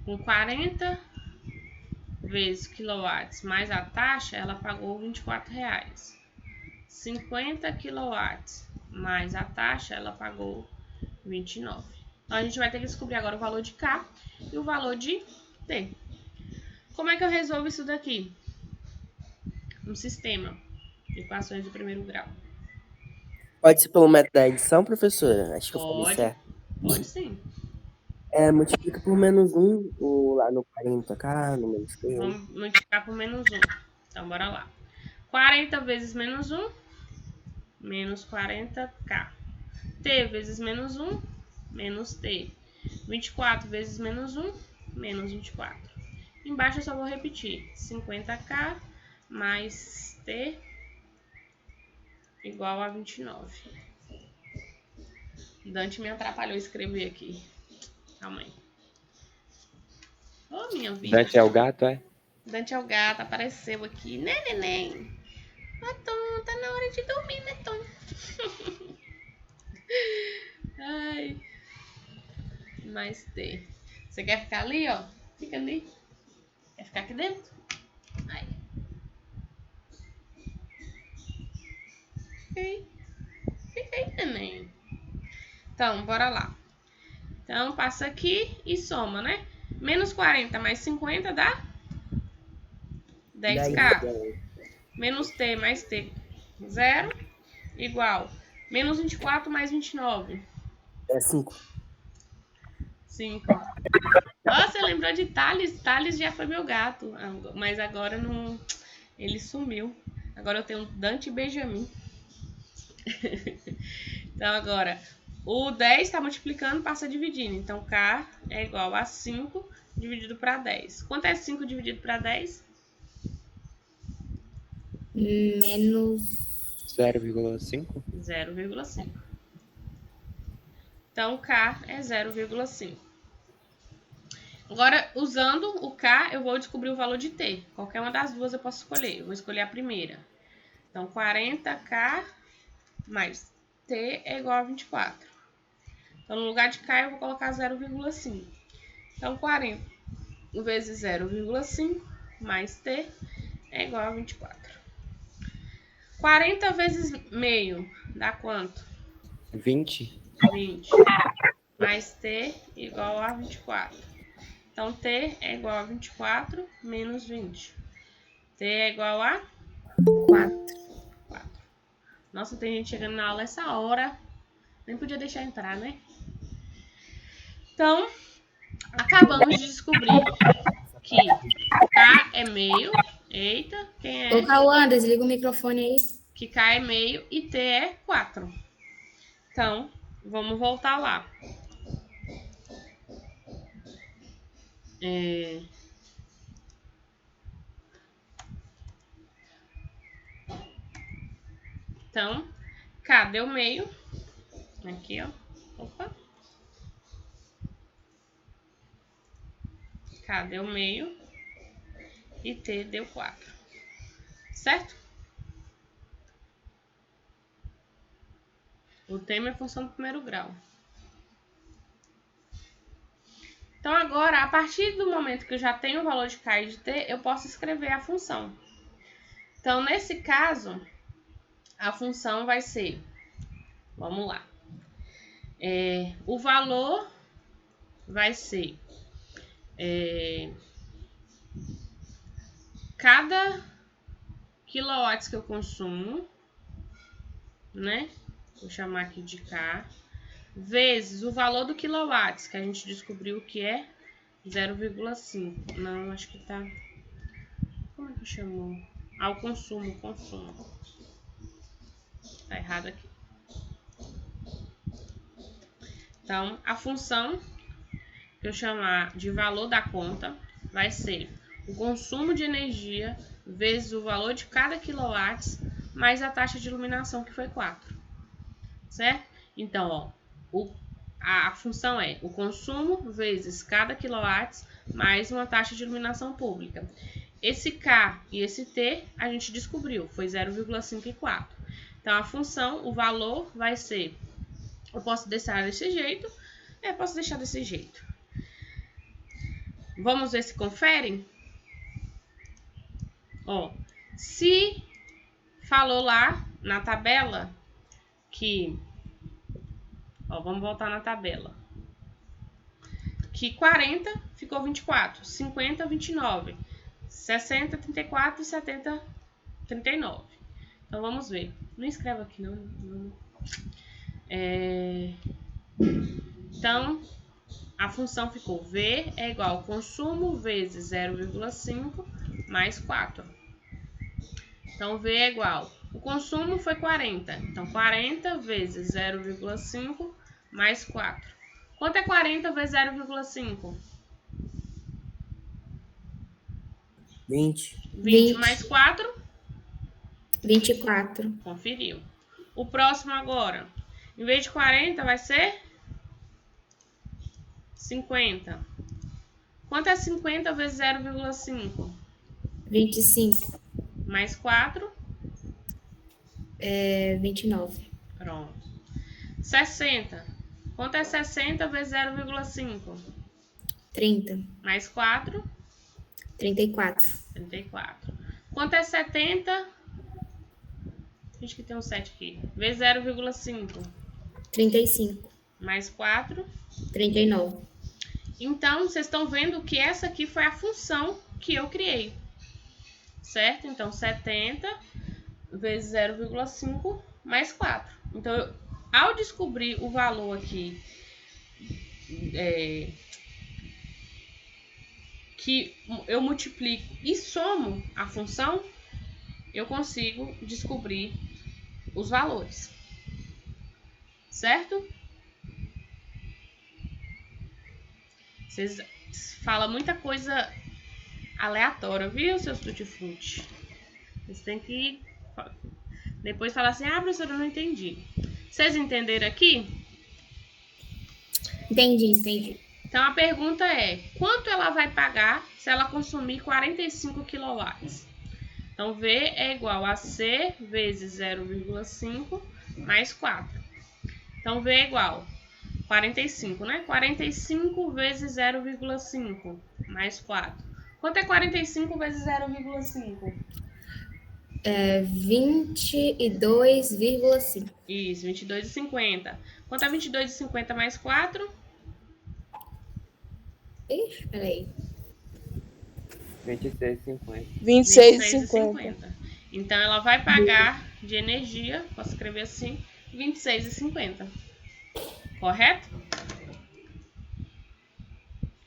com 40 vezes quilowatts mais a taxa, ela pagou R$24. 50 quilowatts mais a taxa, ela pagou 29. Então, a gente vai ter que descobrir agora o valor de K e o valor de T. Como é que eu resolvo isso daqui? Um sistema de equações do primeiro grau. Pode ser pelo método da edição, professora? Acho que eu falei certo. Pode sim. Multiplica por -1 lá no 40k, no -t. Vamos multiplicar por -1. Então, bora lá. 40 vezes -1, menos 40k. T vezes -1, menos T. 24 vezes -1, menos 24. Embaixo eu só vou repetir. 50k mais T igual a 29. Dante me atrapalhou escrever aqui. Calma aí. Ô, minha vida. Dante é o gato, é? Dante é o gato, apareceu aqui. Né, neném? Tom, tá na hora de dormir, né, Tom? Ai. Mais T. Você quer ficar ali, ó? Fica ali. Quer ficar aqui dentro? Ai. Fica aí, neném. Então, bora lá. Então, passa aqui e soma, né? Menos 40 mais 50 dá 10k. Menos T mais T, 0, igual. Menos 24 mais 29. É 5. 5. Ó, você lembrou de Thales? Thales já foi meu gato, mas agora não... Ele sumiu. Agora eu tenho Dante e Benjamin. Então, agora... O 10 está multiplicando, passa dividindo. Então, K é igual a 5 dividido para 10. Quanto é 5 dividido para 10? Menos 0,5. 0,5. Então, K é 0,5. Agora, usando o K, eu vou descobrir o valor de T. Qualquer uma das duas eu posso escolher. Eu vou escolher a primeira. Então, 40K mais T é igual a 24. Então, no lugar de K, eu vou colocar 0,5. Então, 40 vezes 0,5 mais T é igual a 24. 40 vezes meio dá quanto? 20. 20. Mais T igual a 24. Então, T é igual a 24 menos 20. T é igual a 4. Nossa, tem gente chegando na aula essa hora. Nem podia deixar entrar, né? Então, acabamos de descobrir que K é meio. Eita, quem é? Ô, Cauã, desliga o microfone aí. Que K é meio e T é 4. Então, vamos voltar lá. Então, K deu meio. Aqui, ó. Opa. K deu meio. E T deu 4. Certo? O tema é função do primeiro grau. Então, agora, a partir do momento que eu já tenho o valor de K e de T, eu posso escrever a função. Então, nesse caso, a função vai ser... Vamos lá. O valor vai ser... cada quilowatts que eu consumo, né? Vou chamar aqui de K, vezes o valor do quilowatts, que a gente descobriu que é 0,5. Não, acho que tá... Como é que chamou? O consumo. Tá errado aqui. Então, a função que eu chamar de valor da conta vai ser o consumo de energia vezes o valor de cada quilowatts mais a taxa de iluminação, que foi 4. Certo? Então, ó, a função é o consumo vezes cada quilowatts mais uma taxa de iluminação pública. Esse K e esse T a gente descobriu, foi 0,5 e 4. Então, a função, o valor vai ser... Eu posso deixar desse jeito. Posso deixar desse jeito. Vamos ver se conferem? Ó, se falou lá na tabela que... Ó, vamos voltar na tabela. Que 40 ficou 24, 50, 29, 60, 34 e 70, 39. Então, vamos ver. Não escreve aqui, não. Então, a função ficou V é igual ao consumo vezes 0,5 mais 4. Então, V é igual, o consumo foi 40, então 40 vezes 0,5 mais 4. Quanto é 40 vezes 0,5? 20. 20 mais 4? 24. Conferiu. O próximo agora, em vez de 40, vai ser 50. Quanto é 50 vezes 0,5? 25. Mais 4? 29. Pronto. 60. Quanto é 60 vezes 0,5? 30. Mais 4? 34. 34. Quanto é 70? Acho que tem um 7 aqui. Vezes 0,5. 35. Mais 4? 39. Então, vocês estão vendo que essa aqui foi a função que eu criei. Certo? Então, 70 vezes 0,5 mais 4. Então, ao descobrir o valor aqui, que eu multiplico e somo a função, eu consigo descobrir os valores. Certo? Vocês falam muita coisa aleatória, viu, seus tutti-frutti? Vocês têm que depois falar assim, professora, eu não entendi. Vocês entenderam aqui? Entendi. Então, a pergunta é, quanto ela vai pagar se ela consumir 45 kW? Então, V é igual a C vezes 0,5 mais 4. Então, V é igual 45, né? 45 vezes 0,5 mais 4. Quanto é 45 vezes 0,5? 22,5. Isso, 22,50. Quanto é 22,50 mais 4? Ixi, peraí. 26,50. 26,50. Então, ela vai pagar de energia, posso escrever assim, 26,50. Correto?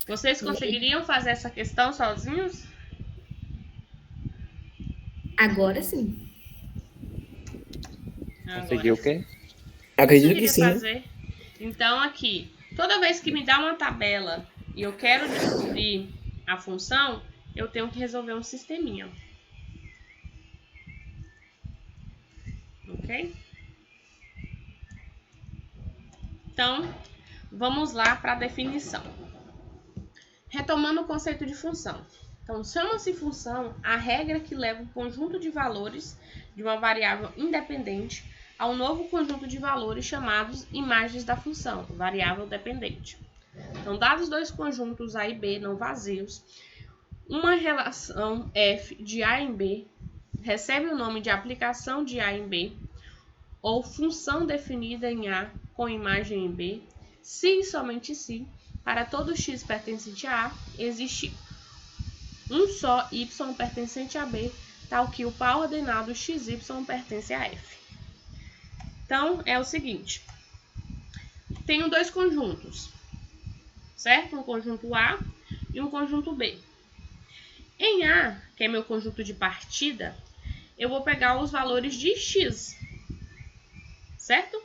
Vocês conseguiriam fazer essa questão sozinhos? Agora sim. Conseguiu o quê? Acredito que sim. Fazer. Então, aqui, toda vez que me dá uma tabela e eu quero descobrir a função, eu tenho que resolver um sisteminha. Ok? Então, vamos lá para a definição. Retomando o conceito de função. Então, chama-se função a regra que leva o conjunto de valores de uma variável independente ao novo conjunto de valores chamados imagens da função, variável dependente. Então, dados dois conjuntos A e B não vazios, uma relação f de A em B recebe o nome de aplicação de A em B, ou função definida em A com imagem em B, se e somente se, para todo x pertencente a A, existe um só y pertencente a B, tal que o par ordenado xy pertence a f. Então, é o seguinte. Tenho dois conjuntos, certo? Um conjunto A e um conjunto B. Em A, que é meu conjunto de partida, eu vou pegar os valores de x, certo?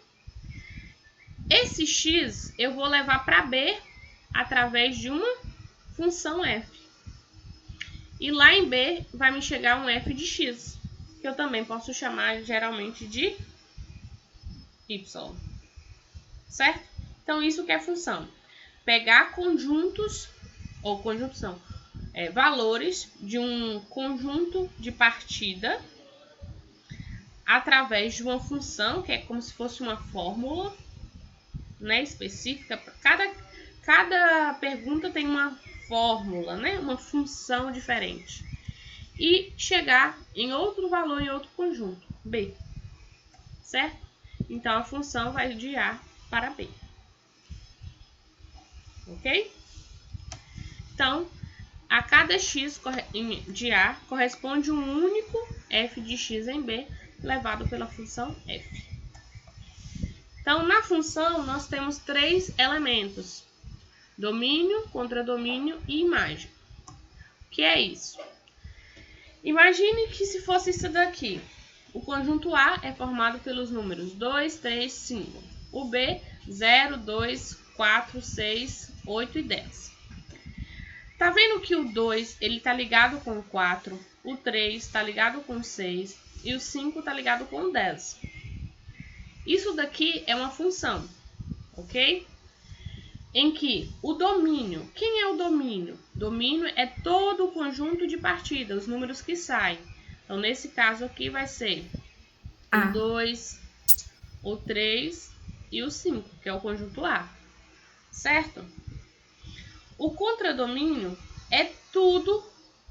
Esse x eu vou levar para B através de uma função f. E lá em B vai me chegar um f de x, que eu também posso chamar geralmente de y. Certo? Então, isso que é função. Pegar conjuntos, ou conjuntos não, valores de um conjunto de partida através de uma função, que é como se fosse uma fórmula, né, específica. Cada pergunta tem uma fórmula, né, uma função diferente. E chegar em outro valor em outro conjunto, B. Certo? Então, a função vai de A para B. Ok? Então, a cada x de A corresponde um único f de x em B, levado pela função f. Então, na função, nós temos três elementos. domínio, contradomínio e imagem. O que é isso? Imagine que se fosse isso daqui. O conjunto A é formado pelos números 2, 3, 5. O B, 0, 2, 4, 6, 8 e 10. Tá vendo que o 2 ele tá ligado com o 4, o 3 está ligado com o 6 e o 5 está ligado com o 10. Isso daqui é uma função, ok? Em que o domínio, quem é o domínio? Domínio é todo o conjunto de partida, os números que saem. Então, nesse caso aqui vai ser o 2, o 3 e o 5, que é o conjunto A, certo? O contradomínio é tudo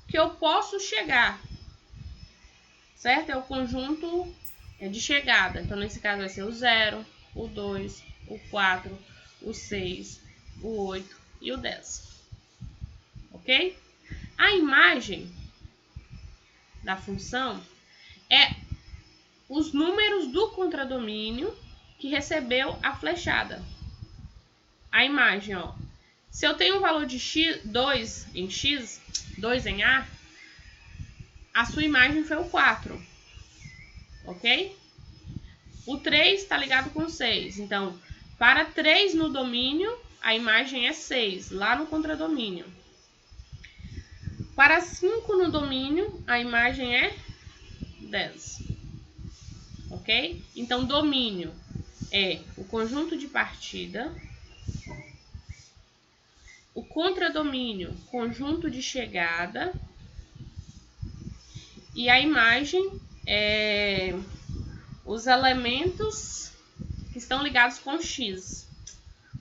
que eu posso chegar, certo? É o conjunto de chegada. Então, nesse caso vai ser o 0, o 2, o 4, o 6, o 8 e o 10. Ok? A imagem da função é os números do contradomínio que recebeu a flechada. A imagem, ó. Se eu tenho um valor de x, 2 em x, 2 em a sua imagem foi o 4. Ok? O 3 está ligado com 6. Então, para 3 no domínio, a imagem é 6, lá no contradomínio. Para 5 no domínio, a imagem é 10. Ok? Então, domínio é o conjunto de partida. O contradomínio, conjunto de chegada. E a imagem é os elementos que estão ligados com x.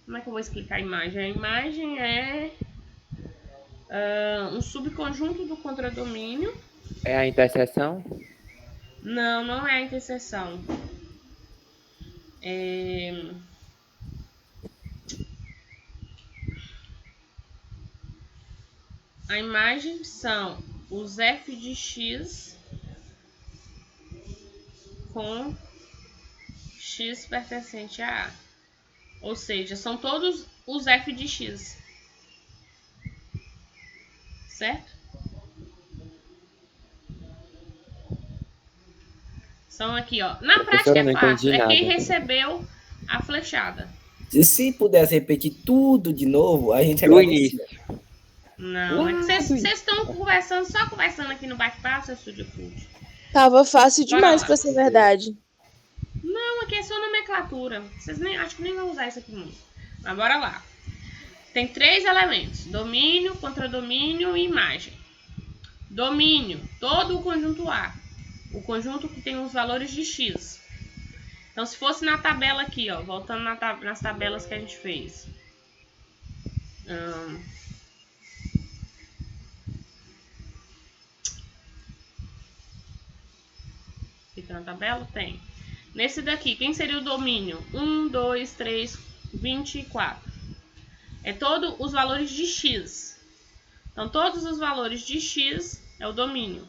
Como é que eu vou explicar a imagem? A imagem é um subconjunto do contradomínio. É a interseção? Não, não é a interseção. A imagem são os f de x com x pertencente a A. Ou seja, são todos os f de x. Certo? São aqui, ó. Na prática é fácil. É quem recebeu a flechada. Se pudesse repetir tudo de novo, a gente agradecia. Não, é que vocês estão só conversando aqui no bate-papo, seu Estúdio Cult. Tava fácil demais pra ser verdade. Não, aqui é só nomenclatura. Vocês acho que nem vão usar isso aqui muito. Mas bora lá. Tem 3 elementos: domínio, contradomínio e imagem. Domínio, todo o conjunto A. O conjunto que tem os valores de x. Então, se fosse na tabela aqui, ó, voltando nas tabelas que a gente fez. Fica na tabela? Tem. Nesse daqui, quem seria o domínio? 1, 2, 3, 24. É todos os valores de x. Então, todos os valores de x é o domínio.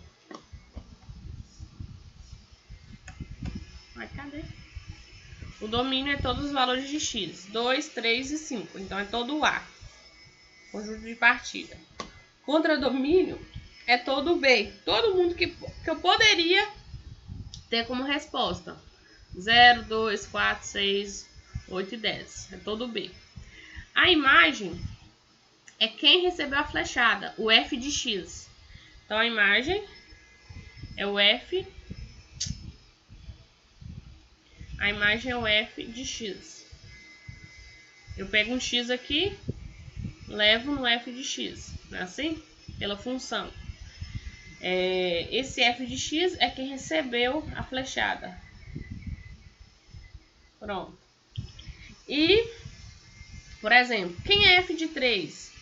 Ai, cadê? O domínio é todos os valores de x. 2, 3 e 5. Então, é todo o A. Conjunto de partida. Contradomínio é todo o B. Todo mundo que eu poderia ter como resposta. 0, 2, 4, 6, 8 e 10. É todo o B. A imagem é quem recebeu a flechada, o f de x. Então, a imagem é o f. A imagem é o f de x. Eu pego um x aqui, levo no f de x. Não é assim? Pela função. Esse f de x é quem recebeu a flechada. Pronto. E, por exemplo, quem é f de 3?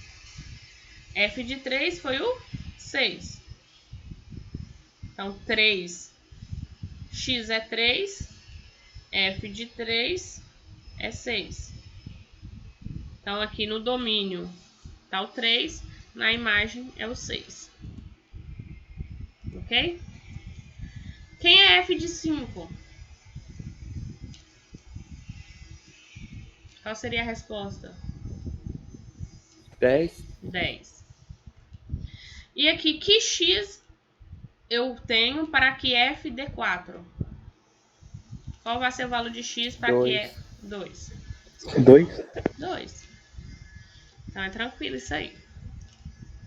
F de 3 foi o 6. Então, 3. X é 3. F de 3 é 6. Então, aqui no domínio está o 3. Na imagem é o 6. Ok? Quem é f de 5? Qual seria a resposta? 10. 10. E aqui, que x eu tenho para que f dê 4? Qual vai ser o valor de x para que é 2? 2. Então é tranquilo isso aí.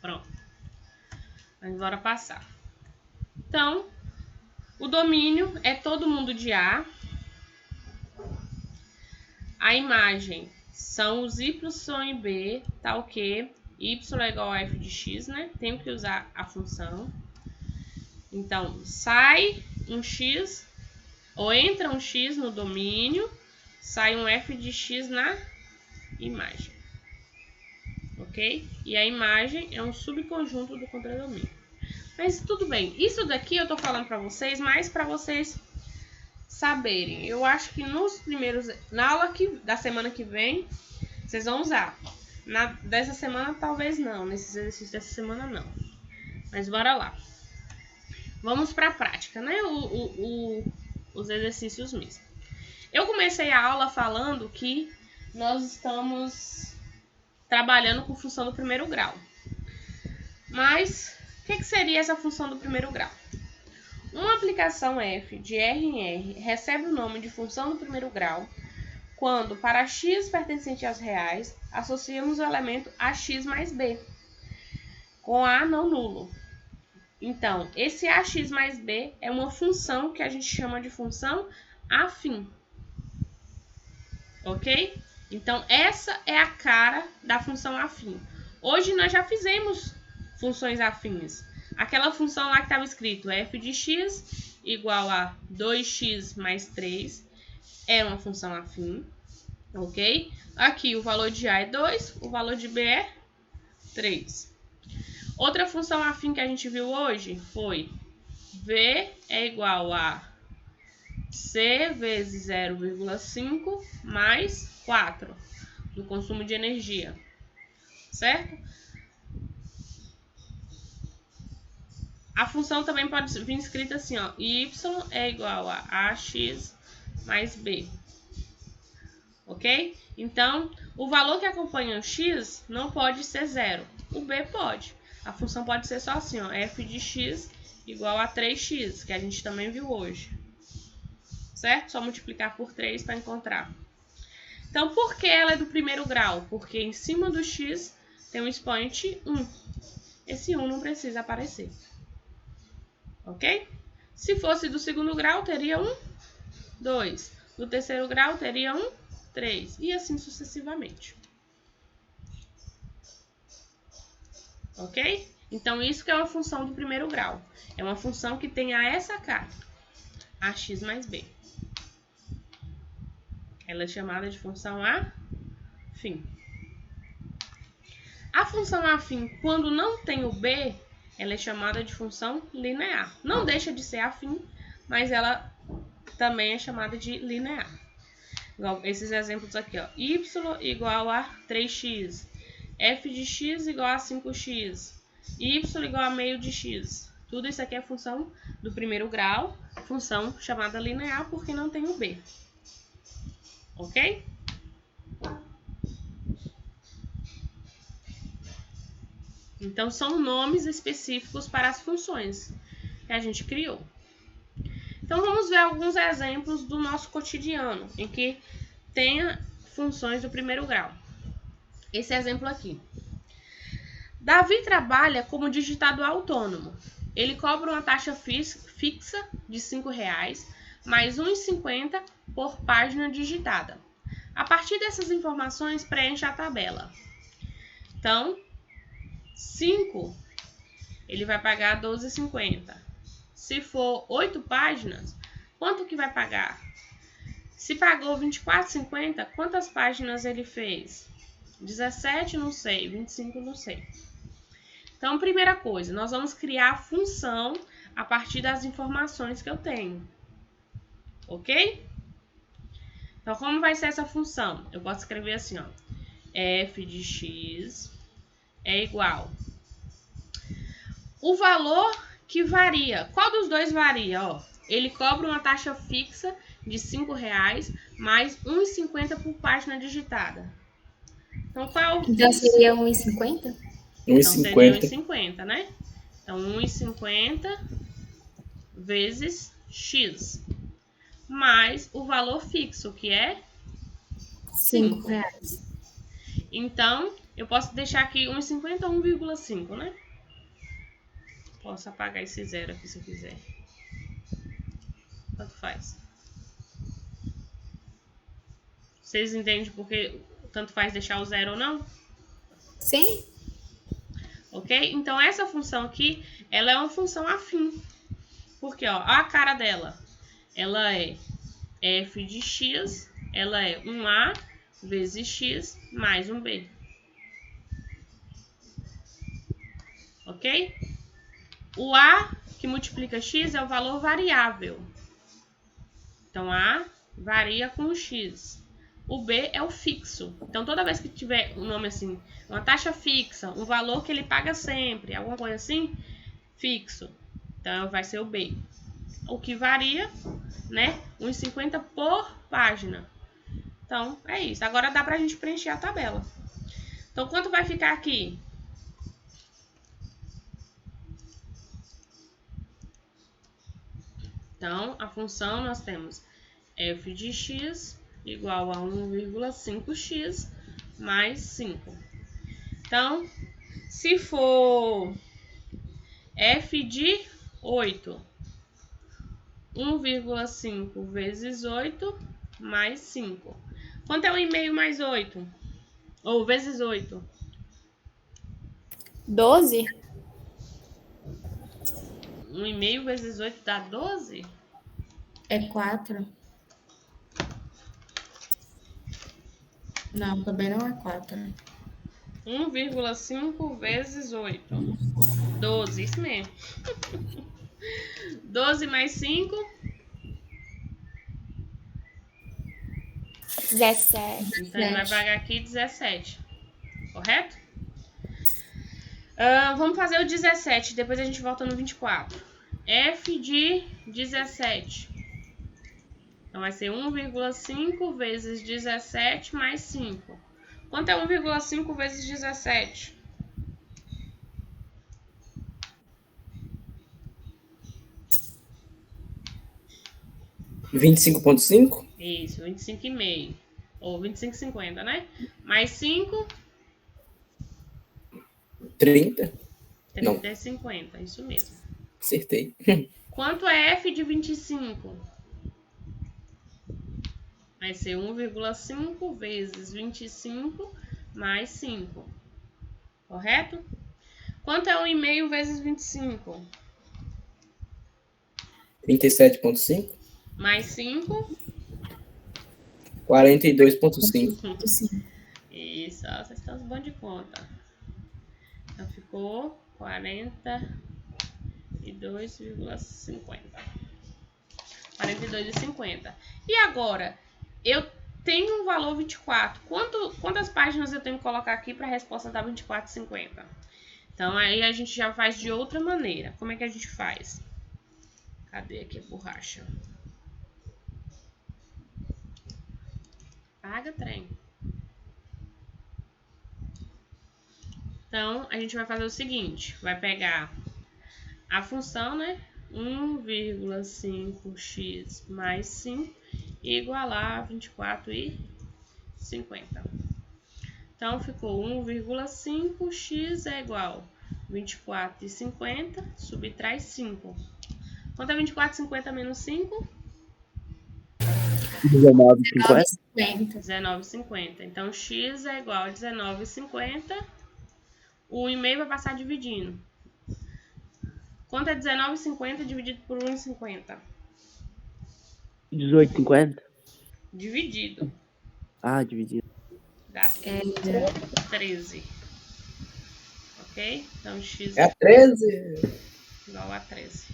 Pronto. Vamos embora passar. Então, o domínio é todo mundo de A. A imagem são os y e b, tal que y é igual a f de x, né? Tenho que usar a função. Então, sai um x, ou entra um x no domínio, sai um f de x na imagem. Ok? E a imagem é um subconjunto do contradomínio. Mas tudo bem, isso daqui eu tô falando para vocês, mais para vocês saberem. Eu acho que na aula da semana que vem, vocês vão usar. Dessa semana, talvez não. Nesses exercícios dessa semana, não. Mas bora lá. Vamos para a prática, né? Os exercícios mesmo. Eu comecei a aula falando que nós estamos trabalhando com função do primeiro grau. Mas, o que seria essa função do primeiro grau? Uma aplicação f de R em R recebe o nome de função do primeiro grau quando, para x pertencente aos reais, associamos o elemento ax mais b com a não nulo. Então, esse ax mais b é uma função que a gente chama de função afim. Ok? Então, essa é a cara da função afim. Hoje nós já fizemos funções afins. Aquela função lá que estava escrito f de x igual a 2x mais 3 é uma função afim, ok? Aqui o valor de A é 2, o valor de B é 3. Outra função afim que a gente viu hoje foi V é igual a C vezes 0,5 mais 4 do consumo de energia, certo? A função também pode vir escrita assim, ó, y é igual a ax mais b, ok? Então, o valor que acompanha o x não pode ser 0, o b pode. A função pode ser só assim, ó, f de x igual a 3x, que a gente também viu hoje, certo? Só multiplicar por 3 para encontrar. Então, por que ela é do primeiro grau? Porque em cima do x tem um expoente 1. Esse 1 não precisa aparecer. Ok? Se fosse do segundo grau, teria 2. Do terceiro grau, teria 3. E assim sucessivamente. Ok? Então, isso que é uma função do primeiro grau. É uma função que tem essa cara. Ax mais b. Ela é chamada de função afim. A função afim, quando não tem o b, ela é chamada de função linear. Não deixa de ser afim, mas ela também é chamada de linear. Igual esses exemplos aqui, ó. Y igual a 3x. F de x igual a 5x. Y igual a meio de x. Tudo isso aqui é função do primeiro grau. Função chamada linear porque não tem o b. Ok? Então, são nomes específicos para as funções que a gente criou. Então, vamos ver alguns exemplos do nosso cotidiano, em que tenha funções do primeiro grau. Esse exemplo aqui. Davi trabalha como digitador autônomo. Ele cobra uma taxa fixa de R$ 5,00, mais R$ 1,50 por página digitada. A partir dessas informações, preencha a tabela. Então, 5, ele vai pagar R$ 12,50. Se for 8 páginas, quanto que vai pagar? Se pagou R$ 24,50, quantas páginas ele fez? 17, não sei. 25, não sei. Então, primeira coisa, nós vamos criar a função a partir das informações que eu tenho. Ok? Então, como vai ser essa função? Eu posso escrever assim, ó. F de x é igual. O valor que varia. Qual dos dois varia? Ó, ele cobra uma taxa fixa de R$ 5,00 mais R$ 1,50 por página digitada. Então, qual é o Então fixo? seria 1,50? Então, seria 1,50, né? Então, 1,50 vezes X. Mais o valor fixo, que é 5 reais. Então, eu posso deixar aqui 1,50 ou 1,5, né? Posso apagar esse zero aqui se eu quiser. Tanto faz. Vocês entendem porque tanto faz deixar o zero ou não? Sim. Ok? Então, essa função aqui, ela é uma função afim. Porque, ó, a cara dela. Ela é f de x, ela é 1a vezes x mais 1b. Ok? O a que multiplica x é o valor variável. Então, a varia com o x. O b é o fixo. Então, toda vez que tiver um nome assim, uma taxa fixa, um valor que ele paga sempre, alguma coisa assim, fixo. Então, vai ser o b. O que varia, né? 1,50 por página. Então, é isso. Agora dá pra gente preencher a tabela. Então, quanto vai ficar aqui? Então, a função nós temos f de x igual a 1,5x mais 5. Então, se for f de 8, 1,5 vezes 8 mais 5. Quanto é 1,5 mais 8? Ou vezes 8? 12? 1,5 vezes 8 dá 12? É 4. Não, também não é 4. 1,5 vezes 8. 12, isso mesmo. 12 mais 5? 17. Então, ele vai pagar aqui 17. Correto? Vamos fazer o 17. Depois a gente volta no 24. F de 17. Então, vai ser 1,5 vezes 17 mais 5. Quanto é 1,5 vezes 17? 25,5? Isso, 25,5. Ou 25,50, né? Mais 5? 30? 30 é 50, isso mesmo. Acertei. Quanto é F de 25? Vai ser 1,5 vezes 25 mais 5. Correto? Quanto é 1,5 vezes 25? 37,5? Mais 5? 42,5. Isso, ó, vocês estão bons de conta. Então ficou 42,50. 42,50. E agora, eu tenho um valor 24. Quantas páginas eu tenho que colocar aqui para a resposta dar 24,50? Então, aí a gente já faz de outra maneira. Como é que a gente faz? Cadê aqui a borracha? Paga, trem. Então, a gente vai fazer o seguinte. Vai pegar a função, né? 1,5x mais 5 e igualar a 24,50. Então, ficou 1,5x é igual a 24,50, subtrai 5. Quanto é 24,50 menos 5? 19,50. 19,50. Então, x é igual a 19,50. O 1,5 vai passar dividindo. Quanto é 19,50 dividido por 1,50? 18,50. Dividido. Ah, dividido. Dá 13. Ok? Então, x é 13. Igual a 13.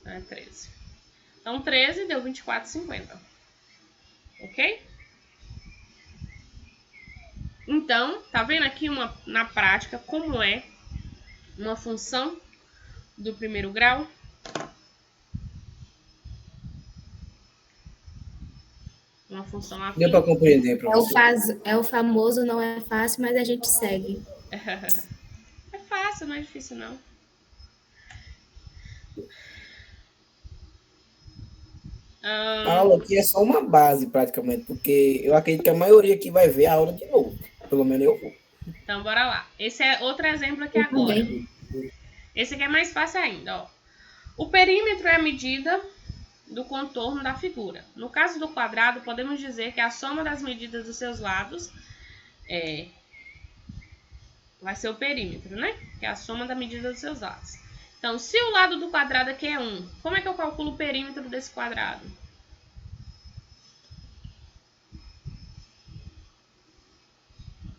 Então, é 13. Então, 13 deu 24,50. Ok? Então, tá vendo aqui na prática como é uma função do primeiro grau? Uma função afim. Deu para compreender, professor? É o famoso não é fácil, mas a gente segue. É fácil, não é difícil, não. A aula aqui é só uma base, praticamente, porque eu acredito que a maioria aqui vai ver a aula de novo. Pelo menos eu vou. Então, bora lá. Esse é outro exemplo aqui agora. Esse aqui é mais fácil ainda, ó. O perímetro é a medida do contorno da figura. No caso do quadrado, podemos dizer que a soma das medidas dos seus lados vai ser o perímetro, né? Que é a soma da medida dos seus lados. Então, se o lado do quadrado aqui é 1, como é que eu calculo o perímetro desse quadrado?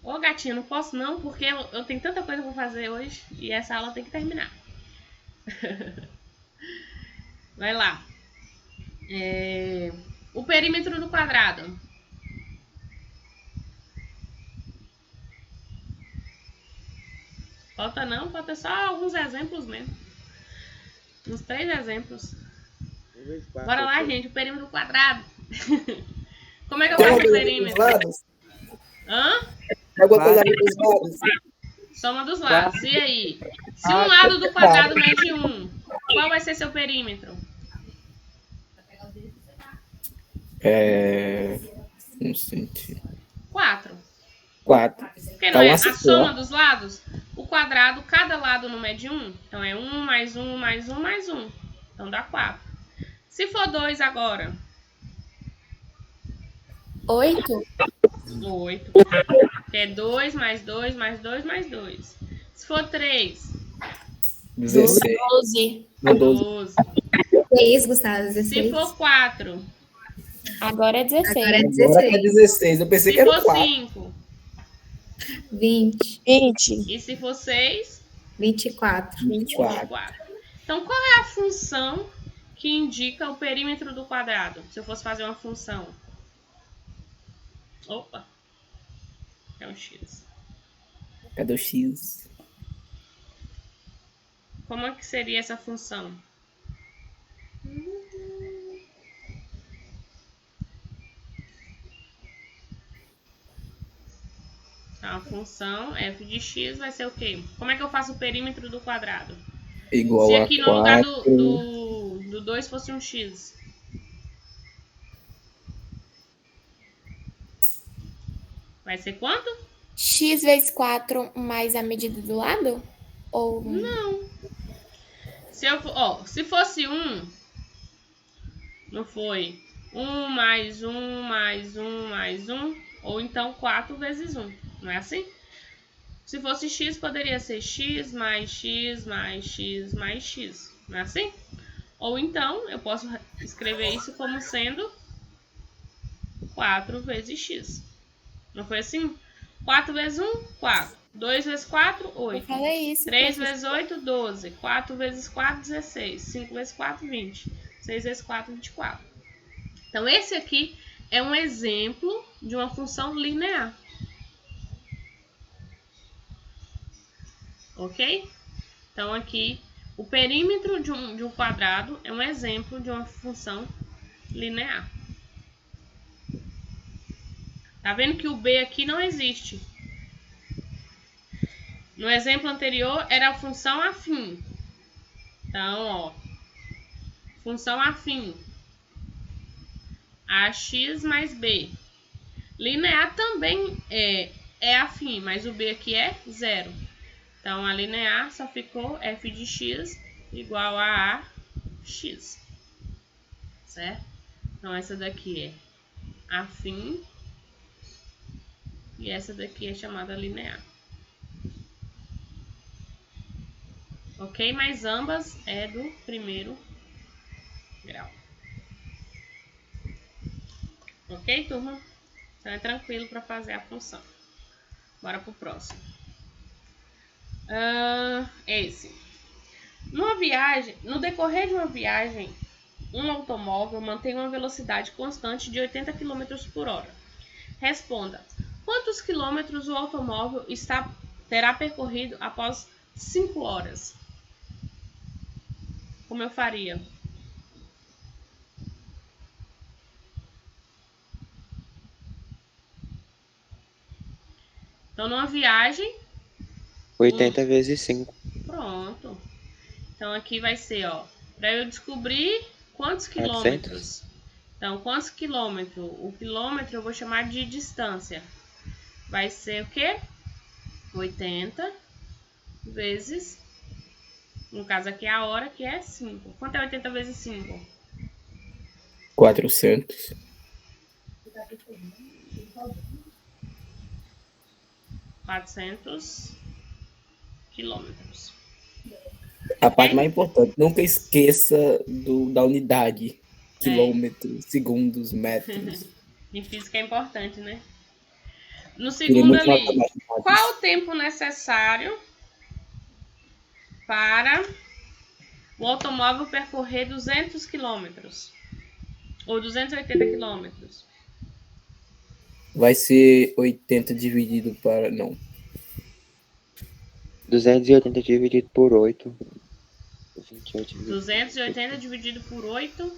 Ô, gatinho, não posso não, porque eu tenho tanta coisa para fazer hoje e essa aula tem que terminar. Vai lá. O perímetro do quadrado. Falta não, falta só alguns exemplos mesmo. Uns 3 exemplos. Bora lá, gente, o perímetro quadrado. Como é que eu faço o perímetro? Hã? Soma dos lados. E aí? Se um lado do quadrado mede 1, qual vai ser seu perímetro? Não senti. 4. 4. Porque não é a soma dos lados? O quadrado, cada lado não mede 1. Então é 1 mais 1 mais 1 mais 1. Então dá 4. Se for 2 agora? 8. 8. Que é 2 mais 2 mais 2 mais 2. Se for 3? 16. 12. 12. É isso, Gustavo, 16. Se for 4? Agora é 16. Agora é 16. Agora é 16. Eu pensei que era 4. Se for 5? 20. E se for 6? 24. 24. Então, qual é a função que indica o perímetro do quadrado? Se eu fosse fazer uma função. Opa. É um x. Cadê o x? Como é que seria essa função? A função f de x vai ser o quê? Como é que eu faço o perímetro do quadrado? Igual Se a aqui 4. no lugar do 2 fosse um x. Vai ser quanto? X vezes 4 mais a medida do lado? Ou... Não. Se fosse 1, não foi 1 mais 1 mais 1 mais 1, ou então 4 vezes 1. Não é assim? Se fosse x, poderia ser x mais x mais x mais x. Não é assim? Ou então, eu posso escrever isso como sendo 4 vezes x. Não foi assim? 4 vezes 1, 4. 2 vezes 4, 8. Eu falei isso. 3 vezes 8, 12. 4 vezes 4, 16. 5 vezes 4, 20. 6 vezes 4, 24. Então, esse aqui é um exemplo de uma função linear. Ok? Então, aqui, o perímetro de um quadrado é um exemplo de uma função linear. Tá vendo que o b aqui não existe? No exemplo anterior, era a função afim. Então, ó, função afim. AX mais B. Linear também é afim, mas o B aqui é 0. Então, a linear só ficou f de x igual a AX. Certo? Então, essa daqui é afim. E essa daqui é chamada linear. Ok? Mas ambas é do primeiro grau. Ok, turma? Então é tranquilo para fazer a função. Bora pro próximo. Esse. No decorrer de uma viagem, um automóvel mantém uma velocidade constante de 80 km por hora. Responda: quantos quilômetros o automóvel terá percorrido após 5 horas? Como eu faria? Então, numa viagem... 80 vezes 5. Pronto. Então, aqui vai ser, ó, para eu descobrir quantos 400. quilômetros. Então, quantos quilômetros? O quilômetro eu vou chamar de distância. Vai ser o quê? 80 vezes... No caso aqui a hora, que é 5. Quanto é 80 vezes 5? 400. 400 quilômetros. A parte mais importante, nunca esqueça da unidade. Quilômetros, segundos, metros. Em física é importante, né? No Queria segundo muito ali, matemática. qual o tempo necessário para o automóvel percorrer 200 quilômetros? Ou 280 quilômetros? Vai ser 80 dividido para... Não. 280 dividido por 8. 280 dividido por 8.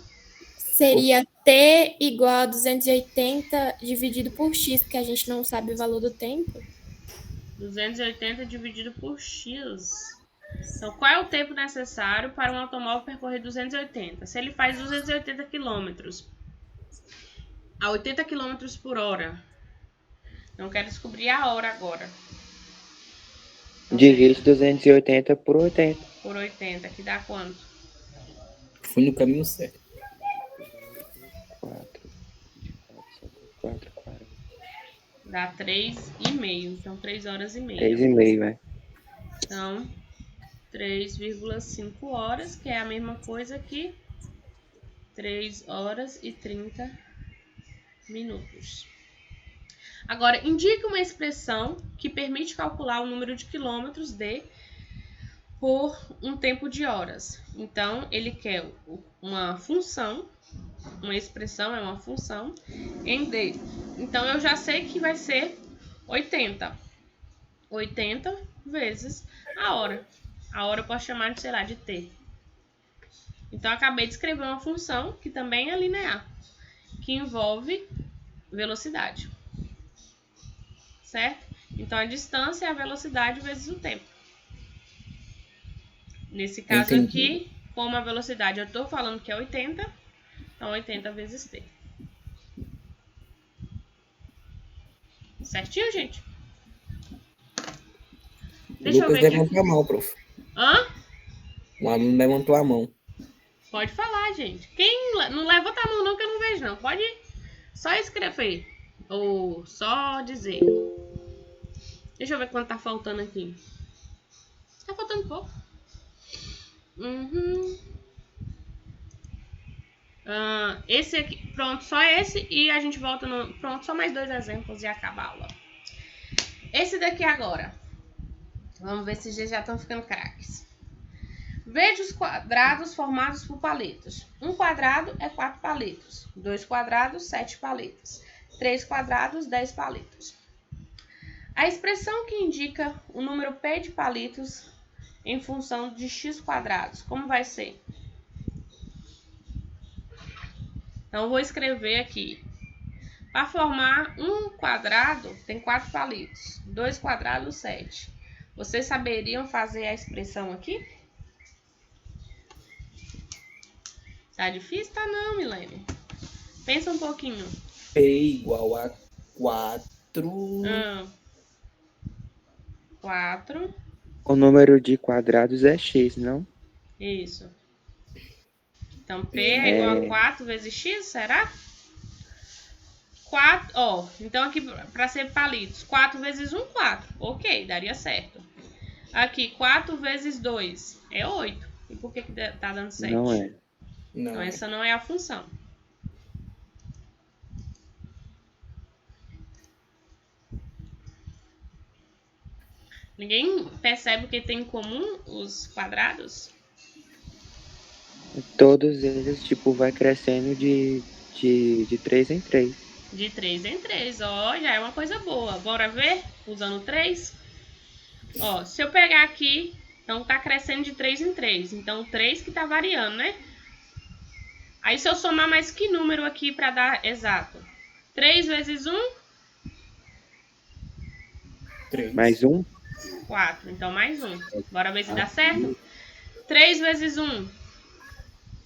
Seria T igual a 280 dividido por X, porque a gente não sabe o valor do tempo. 280 dividido por X. Então, qual é o tempo necessário para um automóvel percorrer 280? Se ele faz 280 quilômetros a 80 quilômetros por hora. Então, eu quero descobrir a hora agora. Divide 280 por 80. Por 80, que dá quanto? Fui no caminho certo. 4, 40. Dá 3,5. Então, 3 horas e meia. 3,5, né? Então, 3,5 horas, que é a mesma coisa que 3 horas e 30 minutos. Agora, indique uma expressão que permite calcular o número de quilômetros D por um tempo de horas. Então, ele quer uma função, uma expressão é uma função em D. Então, eu já sei que vai ser 80. 80 vezes a hora. A hora eu posso chamar de, sei lá, de T. Então, eu acabei de escrever uma função que também é linear, que envolve velocidade. Certo? Então, a distância é a velocidade vezes o tempo. Nesse caso aqui, como a velocidade eu estou falando que é 80, então 80 vezes T. Certinho, gente? Deixa Lucas eu ver aqui. levantou a mão, prof. Hã? Um aluno levantou a mão. Pode falar, gente. Quem não levanta a mão não, que eu não vejo, não. Pode só escrever. Ou só dizer. Deixa eu ver quanto tá faltando aqui. Tá faltando pouco. Esse aqui, pronto, só esse. E a gente volta no... Pronto, só mais 2 exemplos e acaba a aula. Esse daqui agora. Vamos ver se já estão ficando craques. Veja os quadrados formados por paletas. Um quadrado é 4 paletas. 2 quadrados, 7 paletas. 3 quadrados, 10 paletas. A expressão que indica o número P de palitos em função de x quadrados, como vai ser? Então, eu vou escrever aqui. Para formar um quadrado, tem 4 palitos. 2 quadrados, 7. Vocês saberiam fazer a expressão aqui? Tá difícil? Tá não, Milene. Pensa um pouquinho. P igual a 4. 4. O número de quadrados é x, não? Isso. Então, P é igual a 4 vezes x, será? 4, ó. Então, aqui, para ser palitos, 4 vezes 1, 4. Ok, daria certo. Aqui, 4 vezes 2 é 8. E por que tá dando 7? Não é. Então, essa não é a função. Ninguém percebe o que tem em comum os quadrados? Todos eles, tipo, vai crescendo de 3 em 3. De 3 em 3, ó, já é uma coisa boa. Bora ver? Usando 3. Ó, se eu pegar aqui, então tá crescendo de 3 em 3. Então, 3 que tá variando, né? Aí, se eu somar mais que número aqui pra dar exato? 3 vezes 1? 3. Mais 1? 4. Então, mais 1. Bora ver se dá certo. 3 vezes 1.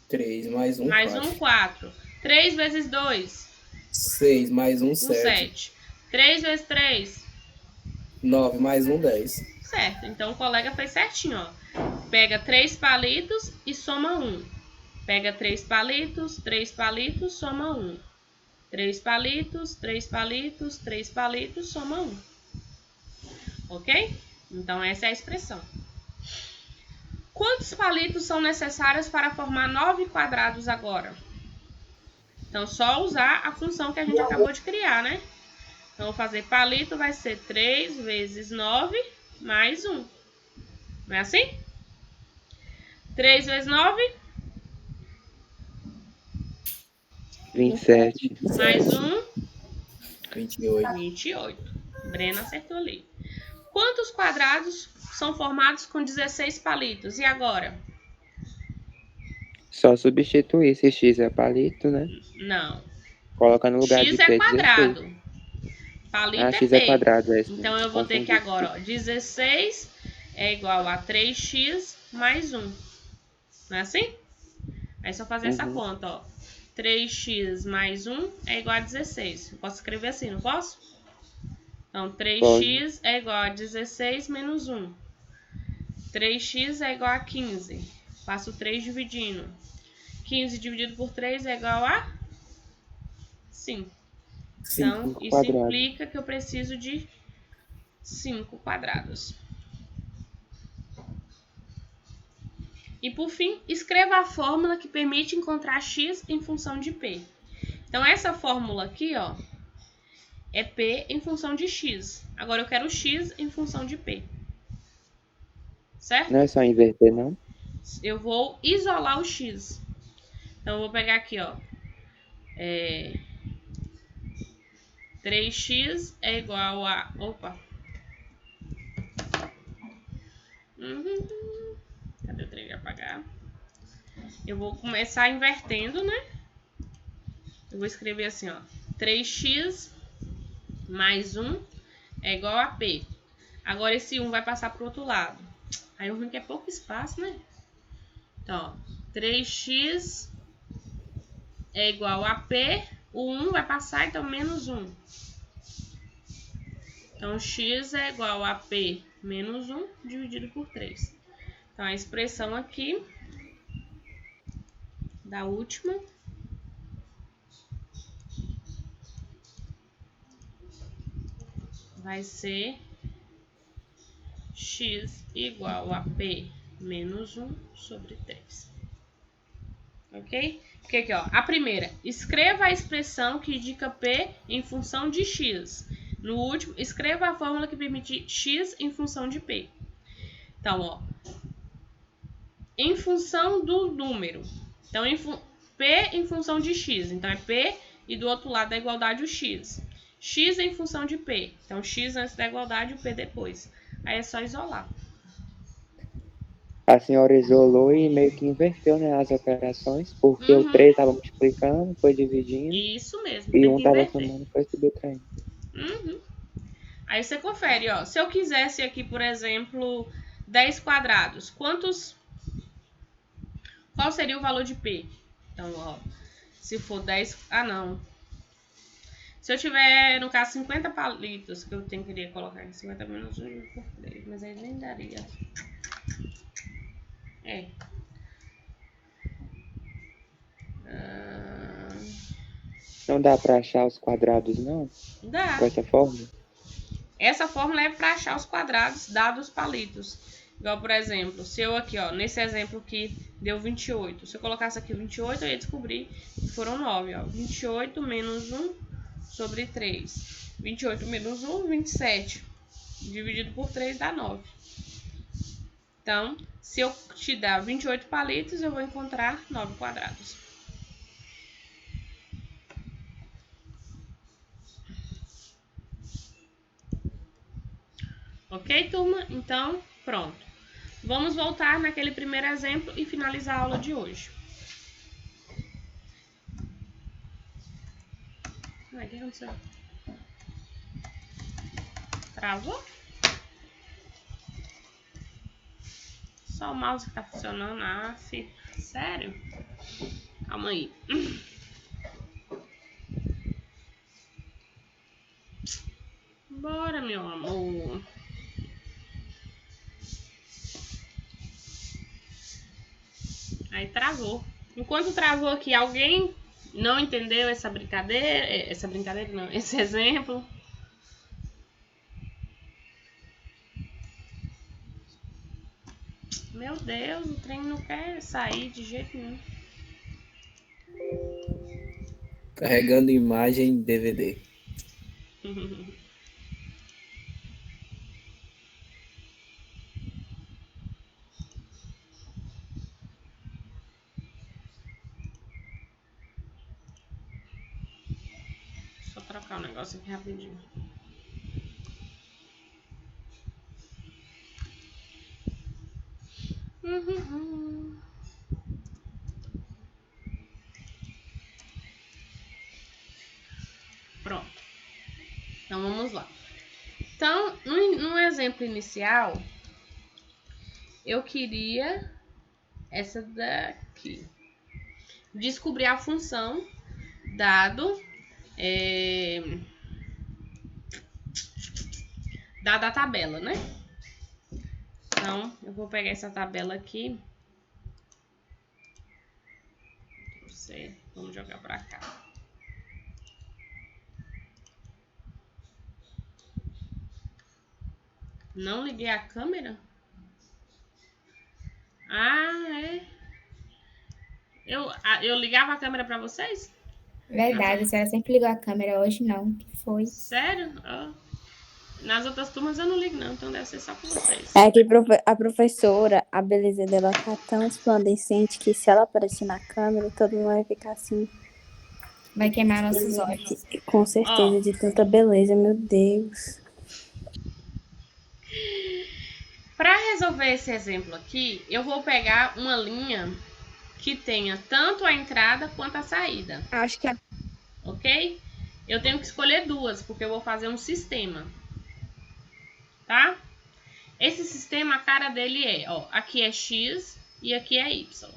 3 mais 1, Mais 4. 1, 4. 3 vezes 2. 6 mais 1, 7. 7. 3 vezes 3. 9 mais 1, 10. Certo. Então, o colega fez certinho, ó. Pega 3 palitos e soma 1. Pega 3 palitos, soma 1. 3 palitos, 3 palitos, 3 palitos, soma 1. Ok? Então, essa é a expressão. Quantos palitos são necessários para formar 9 quadrados agora? Então, só usar a função que a gente acabou de criar, né? Então, vou fazer palito, vai ser 3 vezes 9 mais 1. Não é assim? 3 vezes 9 27. mais 1, 28. 28. Brena acertou ali. Quantos quadrados são formados com 16 palitos? E agora? Só substituir. Se x é palito, né? Não. Coloca no lugar X de é P, quadrado. 16. Palito é X P. é quadrado. É Então, eu vou ter que agora, ó, 16 é igual a 3x mais 1. Não é assim? Aí, só fazer essa conta, ó. 3x mais 1 é igual a 16. Eu posso escrever assim, não posso? Então, 3x é igual a 16 menos 1. 3x é igual a 15. Passo 3 dividindo. 15 dividido por 3 é igual a 5. Então, isso implica que eu preciso de 5 quadrados. E, por fim, escreva a fórmula que permite encontrar x em função de p. Então, essa fórmula aqui, ó, é p em função de x. Agora, eu quero x em função de p. Certo? Não é só inverter, não? Eu vou isolar o x. Então, eu vou pegar aqui, ó. 3x é igual a... Opa! Cadê o 3 de apagar? Eu vou começar invertendo, né? Eu vou escrever assim, ó. 3x mais 1 é igual a P. Agora, esse 1 vai passar para o outro lado. Aí, o ruim é que é pouco espaço, né? Então, ó, 3x é igual a P. O 1 vai passar, então, menos 1. Então, x é igual a P menos 1 dividido por 3. Então, a expressão aqui da última vai ser x igual a P menos 1 sobre 3. Ok? Porque aqui, ó, a primeira, escreva a expressão que indica P em função de x. No último, escreva a fórmula que permite x em função de P. Então, ó, em função do número. Então, P em função de x. Então, é P e do outro lado da igualdade o x. X em função de P. Então, x antes da igualdade e o P depois. Aí é só isolar. A senhora isolou e meio que inverteu, né, as operações, porque o 3 estava multiplicando, foi dividindo. Isso mesmo. E 1 estava somando, foi subtraindo. Aí você confere, ó. Se eu quisesse aqui, por exemplo, 10 quadrados, qual seria o valor de P? Então, ó, se for 10... Ah, não. Se eu tiver, no caso, 50 palitos, que eu queria colocar aqui, 50 menos 1 por 3, mas aí nem daria. Não dá para achar os quadrados, não? Dá. Com essa fórmula? Essa fórmula é para achar os quadrados dados os palitos. Igual, por exemplo, se eu aqui, ó, nesse exemplo que deu 28. Se eu colocasse aqui 28, eu ia descobrir que foram 9, ó. 28 menos 1 sobre 3. 28 menos 1, 27. Dividido por 3 dá 9. Então, se eu te dar 28 palitos, eu vou encontrar 9 quadrados. Ok, turma? Então, pronto. Vamos voltar naquele primeiro exemplo e finalizar a aula de hoje. Ai, o que aconteceu? Travou? Só o mouse que tá funcionando. Sério? Calma aí. Bora, meu amor. Aí travou. Enquanto travou aqui, alguém não entendeu essa brincadeira? Essa brincadeira não, esse exemplo? Meu Deus, o trem não quer sair de jeito nenhum. Carregando imagem DVD. Só trocar o negócio aqui rapidinho. Pronto. Então vamos lá. Então, no exemplo inicial, eu queria essa daqui. Descobrir a função dada a tabela, né? Então, eu vou pegar essa tabela aqui. Vamos jogar pra cá. Não liguei a câmera? É. Eu ligava a câmera pra vocês? Verdade, a senhora sempre ligou a câmera, hoje não. Que foi? Sério? Nas outras turmas eu não ligo não, então deve ser só com vocês. É que a professora, a beleza dela tá tão resplandecente que se ela aparecer na câmera, todo mundo vai ficar assim. Vai queimar nossos olhos. Com certeza, de tanta beleza, meu Deus. Para resolver esse exemplo aqui, eu vou pegar uma linha que tenha tanto a entrada quanto a saída. Acho que ok? Eu tenho que escolher duas, porque eu vou fazer um sistema. Tá? Esse sistema, a cara dele aqui é x e aqui é y.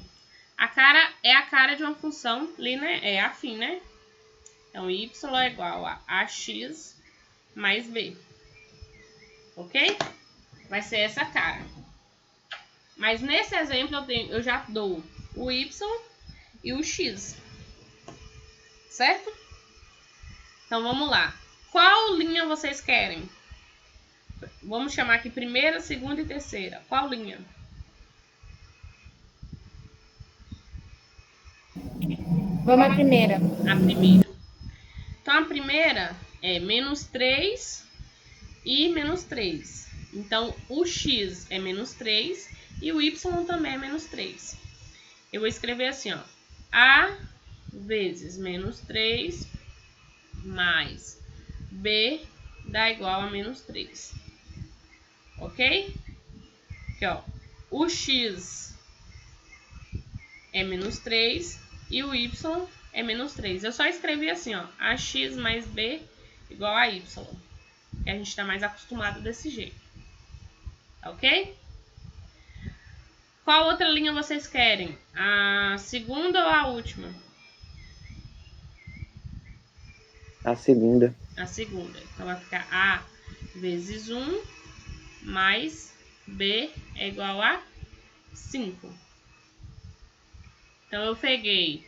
A cara é a cara de uma função linear, afim, né? Então, y é igual a ax mais b. Ok? Vai ser essa cara. Mas nesse exemplo eu já dou o y e o x. Certo? Então vamos lá. Qual linha vocês querem? Vamos chamar aqui primeira, segunda e terceira. Qual linha? Vamos à primeira. A primeira. Então a primeira é menos 3 e menos 3. Então o x é menos 3 e o y também é menos 3. Eu vou escrever assim, a vezes menos 3 mais b dá igual a menos 3. Ok? Aqui, o x é menos 3 e o y é menos 3. Eu só escrevi assim, ax mais b igual a y. Que a gente está mais acostumado desse jeito. Ok? Qual outra linha vocês querem? A segunda ou a última? A segunda. A segunda. Então vai ficar a vezes 1 mais b é igual a 5. Então eu peguei,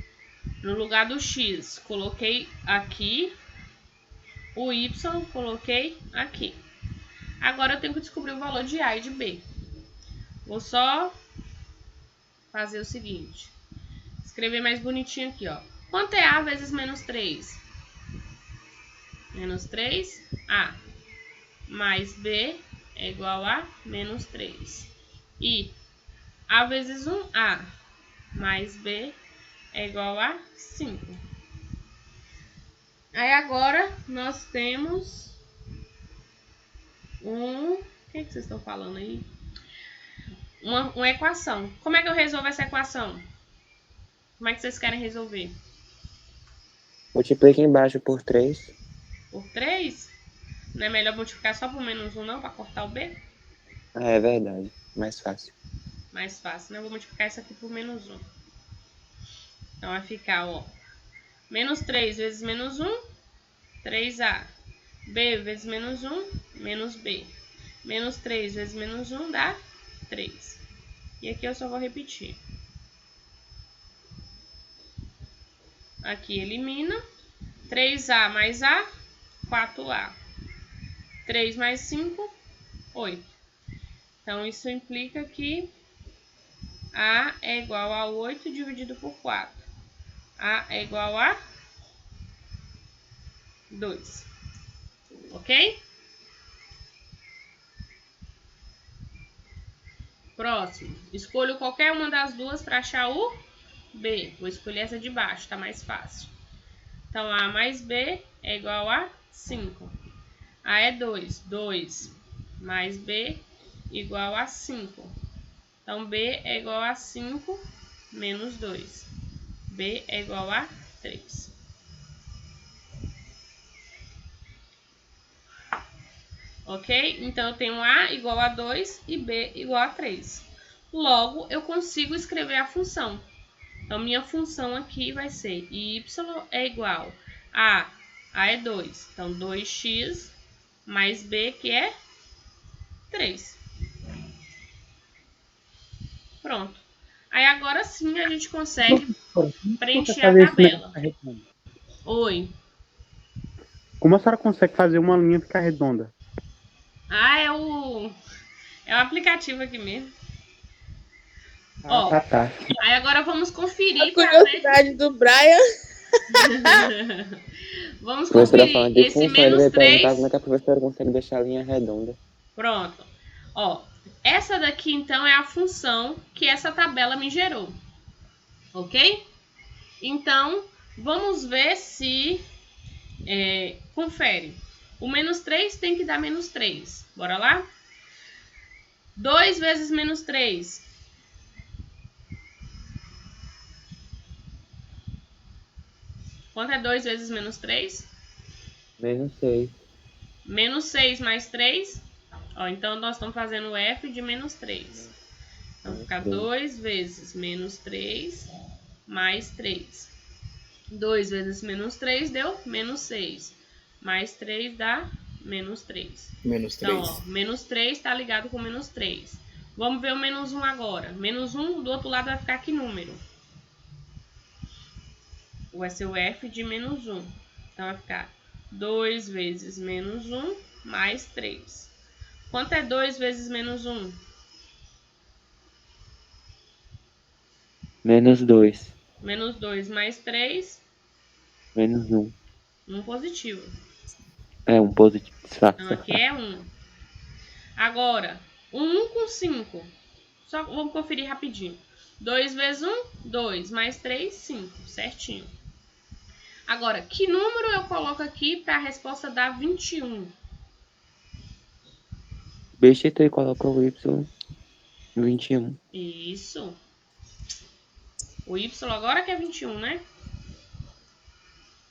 no lugar do x, coloquei aqui, o y coloquei aqui. Agora eu tenho que descobrir o valor de a e de b. Vou só fazer o seguinte. Escrever mais bonitinho aqui, Quanto é a vezes menos 3? Menos 3a. Mais b é igual a menos 3. E a vezes 1a mais b é igual a 5. Aí agora nós temos o que vocês estão falando aí? Uma equação. Como é que eu resolvo essa equação? Como é que vocês querem resolver? Multiplica embaixo por 3. Por 3? Não é melhor multiplicar só por menos 1 não, para cortar o b? É verdade. Mais fácil. Mais fácil, né? Eu vou multiplicar isso aqui por menos 1. Então, vai ficar, ó, menos 3 vezes menos 1, 3A. B vezes menos 1, menos B. Menos 3 vezes menos 1 dá 3. E aqui eu só vou repetir. Aqui elimina. 3A mais A, 4A. 3 mais 5, 8. Então, isso implica que A é igual a 8 dividido por 4. A é igual a 2. Ok? Próximo. Escolho qualquer uma das duas para achar o B. Vou escolher essa de baixo, tá mais fácil. Então, A mais B é igual a 5. A é 2. 2 mais B igual a 5. Então, B é igual a 5 menos 2. B é igual a 3. Ok? Então, eu tenho A igual a 2 e B igual a 3. Logo, eu consigo escrever a função. Então, minha função aqui vai ser y é igual a é 2. Então, 2x mais b, que é 3. Pronto. Aí, agora sim, a gente consegue preencher a tabela. Oi. Como a senhora consegue fazer uma linha ficar redonda? Ah, é o aplicativo aqui mesmo. Ó, tá. Aí agora vamos conferir. A curiosidade do Brian. Vamos conferir esse menos 3. Como é que a professora consegue deixar a linha redonda? Pronto. Ó, essa daqui então é a função que essa tabela me gerou. Ok? Então, vamos ver se confere. O menos 3 tem que dar menos 3. Bora lá? 2 vezes menos 3. Quanto é 2 vezes menos 3? Menos 6. Menos 6 mais 3. Ó, então, nós estamos fazendo o F de menos 3. Então, fica 2 vezes menos 3 mais 3. 2 vezes menos 3 deu menos 6. Mais 3 dá menos 3. Menos 3. Então, ó, menos 3 está ligado com menos 3. Vamos ver o menos 1 agora. Menos 1 do outro lado vai ficar que número? Vai ser o F de menos 1. Então, vai ficar 2 vezes menos 1 mais 3. Quanto é 2 vezes menos 1? Menos 2. Menos 2 mais 3. Menos 1. 1 positivo. É, um positivo. Então, aqui é 1. Agora, 1 com 5. Só vamos conferir rapidinho. 2 vezes 1, 2. Mais 3, 5. Certinho. Agora, que número eu coloco aqui para a resposta dar 21? Besta e coloca o Y 21. Isso. O Y agora que é 21, né?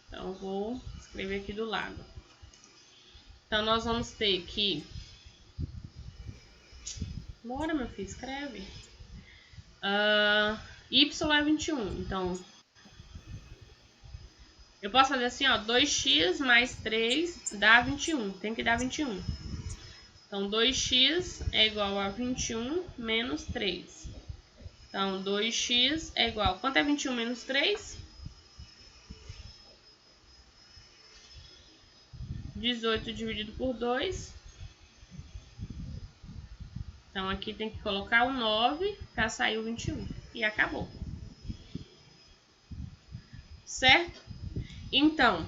Então, vou escrever aqui do lado. Então, nós vamos ter que... Bora, meu filho, escreve. Y é 21. Então, eu posso fazer assim, ó. 2x mais 3 dá 21. Tem que dar 21. Então, 2x é igual a 21 menos 3. Então, 2x é igual... Quanto é 21 menos 3? 18 dividido por 2. Então, aqui tem que colocar o 9 para sair o 21. E acabou. Certo? Então,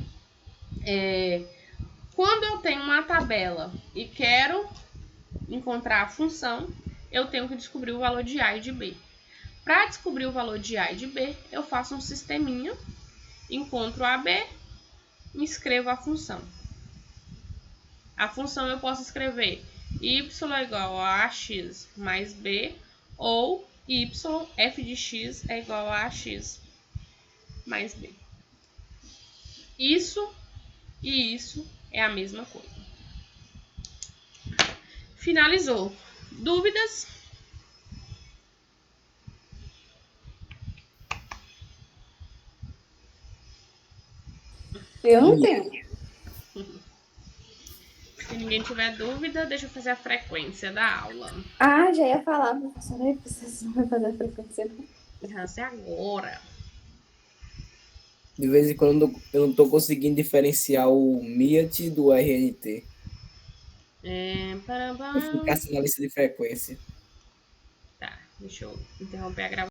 quando eu tenho uma tabela e quero encontrar a função, eu tenho que descobrir o valor de A e de B. Para descobrir o valor de A e de B, eu faço um sisteminha, encontro A, B e escrevo a função. A função eu posso escrever y é igual a ax mais b, ou y, f de x é igual a ax mais b. Isso e isso é a mesma coisa. Finalizou. Dúvidas? Eu não tenho. Se ninguém tiver dúvida, deixa eu fazer a frequência da aula. Ah, já ia falar, professora. Aí você não vai fazer a frequência. Vai ser agora. De vez em quando eu não tô conseguindo diferenciar o MIAT do RNT. Parabá. Eu fico caçando a lista de frequência. Tá, deixa eu interromper a gravação.